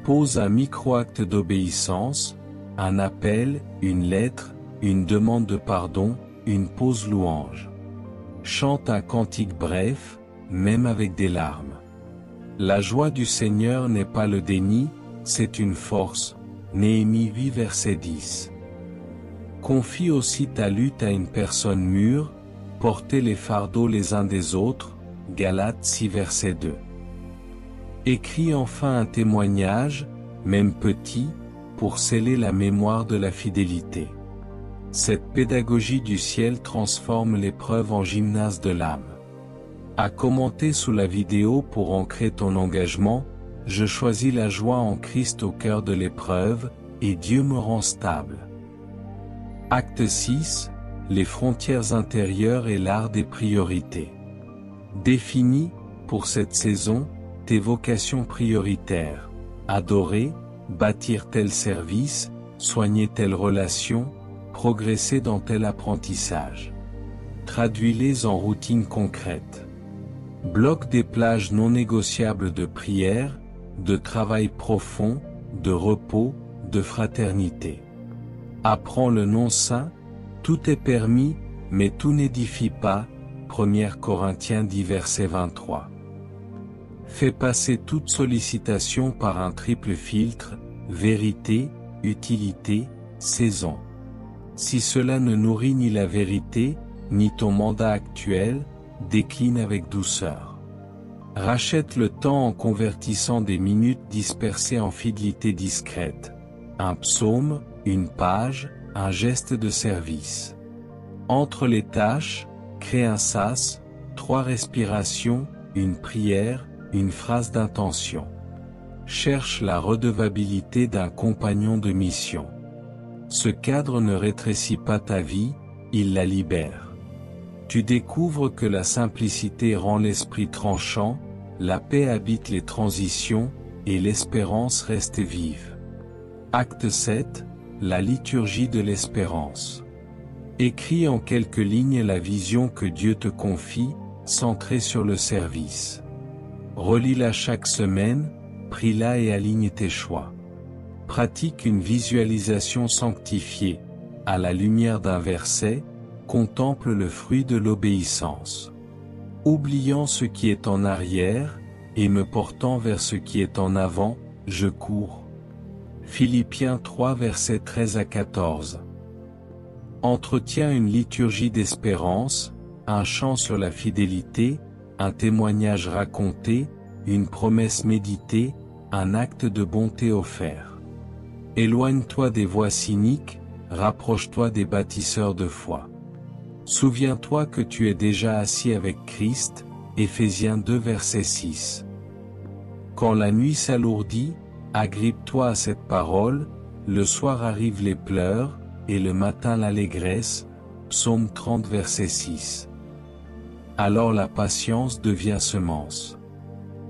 Pose un micro-acte d'obéissance, un appel, une lettre, une demande de pardon, une pause louange. Chante un cantique bref, même avec des larmes. La joie du Seigneur n'est pas le déni, c'est une force. Néhémie 8 verset 10. Confie aussi ta lutte à une personne mûre, portez les fardeaux les uns des autres, Galates 6 verset 2. Écris enfin un témoignage, même petit, pour sceller la mémoire de la fidélité. Cette pédagogie du ciel transforme l'épreuve en gymnase de l'âme. À commenter sous la vidéo pour ancrer ton engagement, je choisis la joie en Christ au cœur de l'épreuve, et Dieu me rend stable. Acte 6, les frontières intérieures et l'art des priorités. Définis, pour cette saison, tes vocations prioritaires. Adorer, bâtir tel service, soigner telle relation, progresser dans tel apprentissage. Traduis-les en routines concrètes. Bloque des plages non négociables de prière, de travail profond, de repos, de fraternité. Apprends le nom saint, tout est permis, mais tout n'édifie pas, 1 Corinthiens 10 verset 23. Fais passer toute sollicitation par un triple filtre, vérité, utilité, saison. Si cela ne nourrit ni la vérité, ni ton mandat actuel, décline avec douceur. Rachète le temps en convertissant des minutes dispersées en fidélité discrète. Un psaume, une page, un geste de service. Entre les tâches, crée un sas, 3 respirations, une prière, une phrase d'intention. Cherche la redevabilité d'un compagnon de mission. Ce cadre ne rétrécit pas ta vie, il la libère. Tu découvres que la simplicité rend l'esprit tranchant, la paix habite les transitions, et l'espérance reste vive. Acte 7, la liturgie de l'espérance. Écris en quelques lignes la vision que Dieu te confie, centrée sur le service. Relis-la chaque semaine, prie-la et aligne tes choix. Pratique une visualisation sanctifiée. À la lumière d'un verset, contemple le fruit de l'obéissance. Oubliant ce qui est en arrière, et me portant vers ce qui est en avant, je cours. Philippiens 3 versets 13 à 14. Entretiens une liturgie d'espérance, un chant sur la fidélité, un témoignage raconté, une promesse méditée, un acte de bonté offert. Éloigne-toi des voies cyniques, rapproche-toi des bâtisseurs de foi. Souviens-toi que tu es déjà assis avec Christ, Éphésiens 2 verset 6. Quand la nuit s'alourdit, agrippe-toi à cette parole, le soir arrivent les pleurs, et le matin l'allégresse, Psaume 30 verset 6. Alors la patience devient semence.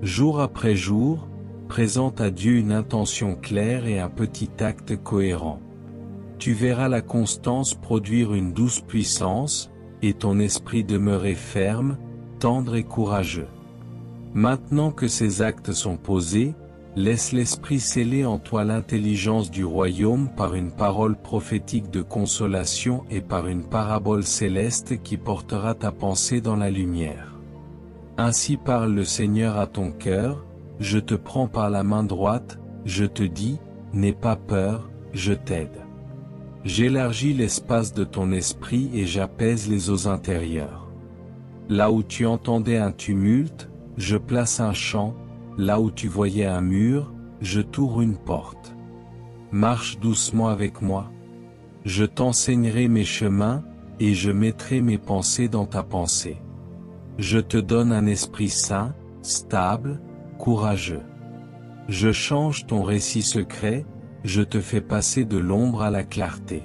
Jour après jour, présente à Dieu une intention claire et un petit acte cohérent. Tu verras la constance produire une douce puissance, et ton esprit demeurer ferme, tendre et courageux. Maintenant que ces actes sont posés, laisse l'Esprit sceller en toi l'intelligence du royaume par une parole prophétique de consolation et par une parabole céleste qui portera ta pensée dans la lumière. Ainsi parle le Seigneur à ton cœur, je te prends par la main droite, je te dis, n'aie pas peur, je t'aide. J'élargis l'espace de ton esprit et j'apaise les eaux intérieures. Là où tu entendais un tumulte, je place un champ, là où tu voyais un mur, je t'ouvre une porte. Marche doucement avec moi. Je t'enseignerai mes chemins, et je mettrai mes pensées dans ta pensée. Je te donne un esprit sain, stable, courageux. Je change ton récit secret, je te fais passer de l'ombre à la clarté.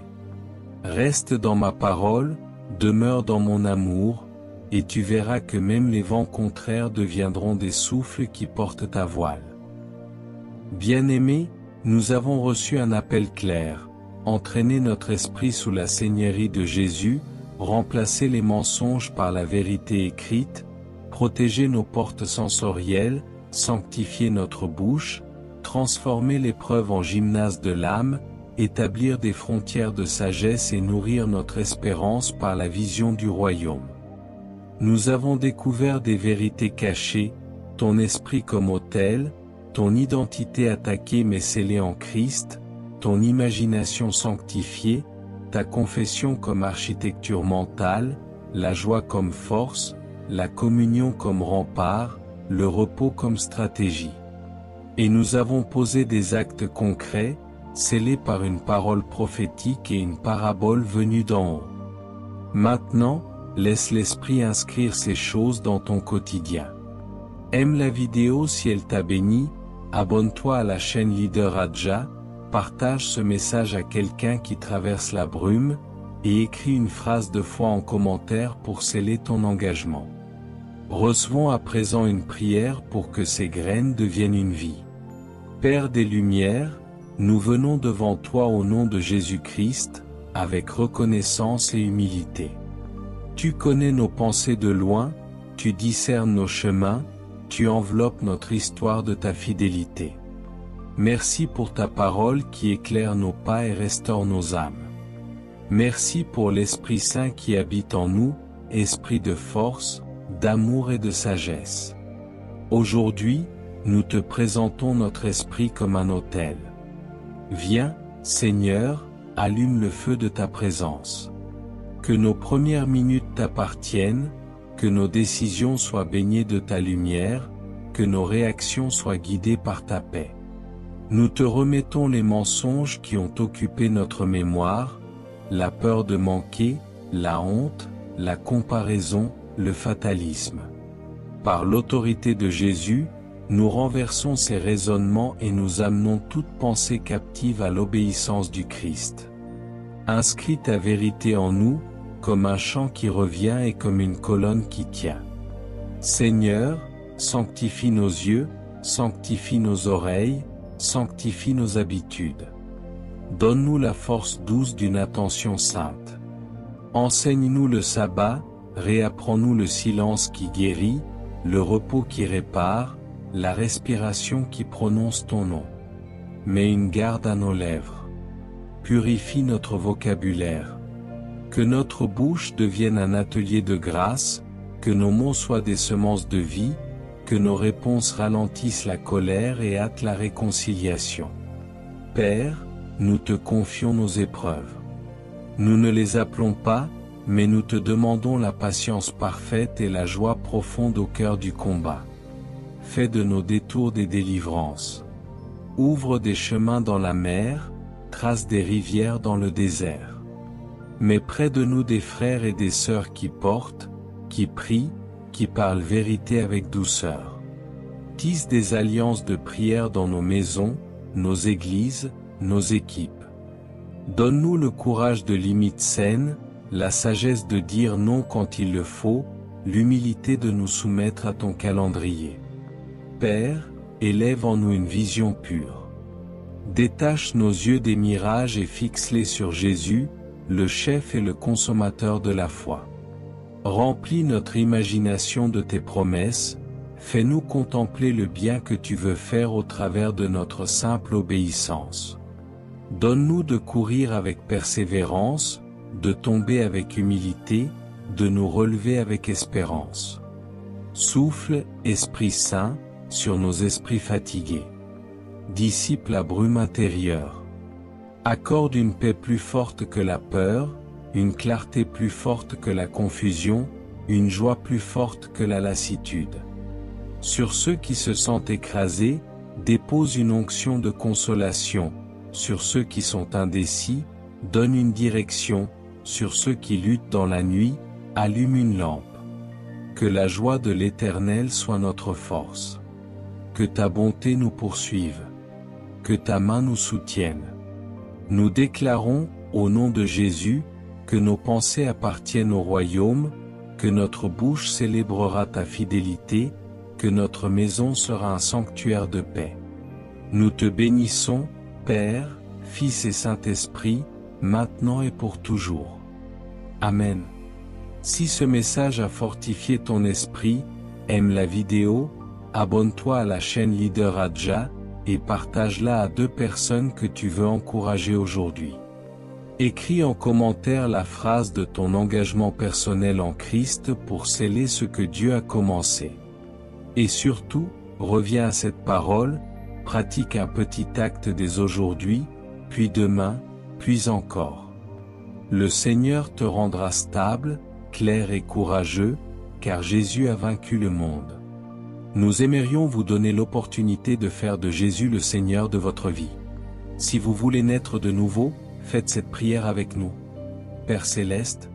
Reste dans ma parole, demeure dans mon amour, et tu verras que même les vents contraires deviendront des souffles qui portent ta voile. Bien-aimés, nous avons reçu un appel clair, entraîner notre esprit sous la seigneurie de Jésus, remplacer les mensonges par la vérité écrite, protéger nos portes sensorielles, sanctifier notre bouche, transformer l'épreuve en gymnase de l'âme, établir des frontières de sagesse et nourrir notre espérance par la vision du royaume. Nous avons découvert des vérités cachées, ton esprit comme autel, ton identité attaquée mais scellée en Christ, ton imagination sanctifiée, ta confession comme architecture mentale, la joie comme force, la communion comme rempart, le repos comme stratégie. Et nous avons posé des actes concrets, scellés par une parole prophétique et une parabole venue d'en haut. Maintenant, laisse l'Esprit inscrire ces choses dans ton quotidien. Aime la vidéo si elle t'a béni, abonne-toi à la chaîne Leader Adja, partage ce message à quelqu'un qui traverse la brume, et écris une phrase de foi en commentaire pour sceller ton engagement. Recevons à présent une prière pour que ces graines deviennent une vie. Père des Lumières, nous venons devant toi au nom de Jésus-Christ, avec reconnaissance et humilité. Tu connais nos pensées de loin, tu discernes nos chemins, tu enveloppes notre histoire de ta fidélité. Merci pour ta parole qui éclaire nos pas et restaure nos âmes. Merci pour l'Esprit Saint qui habite en nous, esprit de force, d'amour et de sagesse. Aujourd'hui, nous te présentons notre esprit comme un autel. Viens, Seigneur, allume le feu de ta présence. Que nos premières minutes t'appartiennent, que nos décisions soient baignées de ta lumière, que nos réactions soient guidées par ta paix. Nous te remettons les mensonges qui ont occupé notre mémoire, la peur de manquer, la honte, la comparaison, le fatalisme. Par l'autorité de Jésus, nous renversons ces raisonnements et nous amenons toute pensée captive à l'obéissance du Christ. Inscris ta vérité en nous, comme un chant qui revient et comme une colonne qui tient. Seigneur, sanctifie nos yeux, sanctifie nos oreilles, sanctifie nos habitudes. Donne-nous la force douce d'une attention sainte. Enseigne-nous le sabbat, réapprends-nous le silence qui guérit, le repos qui répare, la respiration qui prononce ton nom. Mets une garde à nos lèvres. Purifie notre vocabulaire. Que notre bouche devienne un atelier de grâce, que nos mots soient des semences de vie, que nos réponses ralentissent la colère et hâtent la réconciliation. Père, nous te confions nos épreuves. Nous ne les appelons pas, mais nous te demandons la patience parfaite et la joie profonde au cœur du combat. Fais de nos détours des délivrances. Ouvre des chemins dans la mer, trace des rivières dans le désert. Mets près de nous des frères et des sœurs qui portent, qui prient, qui parlent vérité avec douceur. Tisse des alliances de prière dans nos maisons, nos églises, nos équipes. Donne-nous le courage de limites saines, la sagesse de dire non quand il le faut, l'humilité de nous soumettre à ton calendrier. Père, élève en nous une vision pure. Détache nos yeux des mirages et fixe-les sur Jésus, le chef et le consommateur de la foi. Remplis notre imagination de tes promesses, fais-nous contempler le bien que tu veux faire au travers de notre simple obéissance. Donne-nous de courir avec persévérance, de tomber avec humilité, de nous relever avec espérance. Souffle, Esprit Saint, sur nos esprits fatigués. Dissipe la brume intérieure. Accorde une paix plus forte que la peur, une clarté plus forte que la confusion, une joie plus forte que la lassitude. Sur ceux qui se sentent écrasés, dépose une onction de consolation, sur ceux qui sont indécis, donne une direction, sur ceux qui luttent dans la nuit, allume une lampe. Que la joie de l'Éternel soit notre force. Que ta bonté nous poursuive. Que ta main nous soutienne. Nous déclarons, au nom de Jésus, que nos pensées appartiennent au royaume, que notre bouche célébrera ta fidélité, que notre maison sera un sanctuaire de paix. Nous te bénissons, Père, Fils et Saint-Esprit, maintenant et pour toujours. Amen. Si ce message a fortifié ton esprit, aime la vidéo, abonne-toi à la chaîne Leader Adja, et partage-la à 2 personnes que tu veux encourager aujourd'hui. Écris en commentaire la phrase de ton engagement personnel en Christ pour sceller ce que Dieu a commencé. Et surtout, reviens à cette parole, pratique un petit acte dès aujourd'hui, puis demain, puis encore. Le Seigneur te rendra stable, clair et courageux, car Jésus a vaincu le monde. Nous aimerions vous donner l'opportunité de faire de Jésus le Seigneur de votre vie. Si vous voulez naître de nouveau, faites cette prière avec nous. Père Céleste,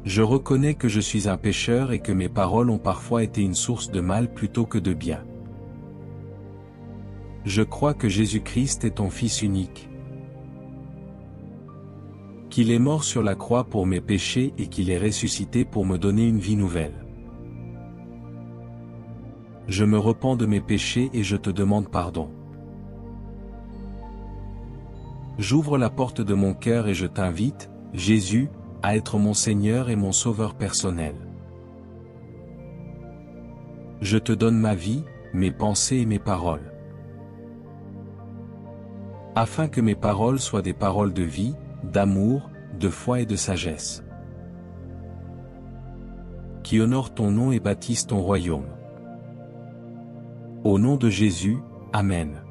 je reconnais que je suis un pécheur et que mes paroles ont parfois été une source de mal plutôt que de bien. Je crois que Jésus-Christ est ton Fils unique, qu'il est mort sur la croix pour mes péchés et qu'il est ressuscité pour me donner une vie nouvelle. Je me repens de mes péchés et je te demande pardon. J'ouvre la porte de mon cœur et je t'invite, Jésus, à être mon Seigneur et mon Sauveur personnel. Je te donne ma vie, mes pensées et mes paroles. Afin que mes paroles soient des paroles de vie, d'amour, de foi et de sagesse, qui honorent ton nom et bâtissent ton royaume. Au nom de Jésus, Amen.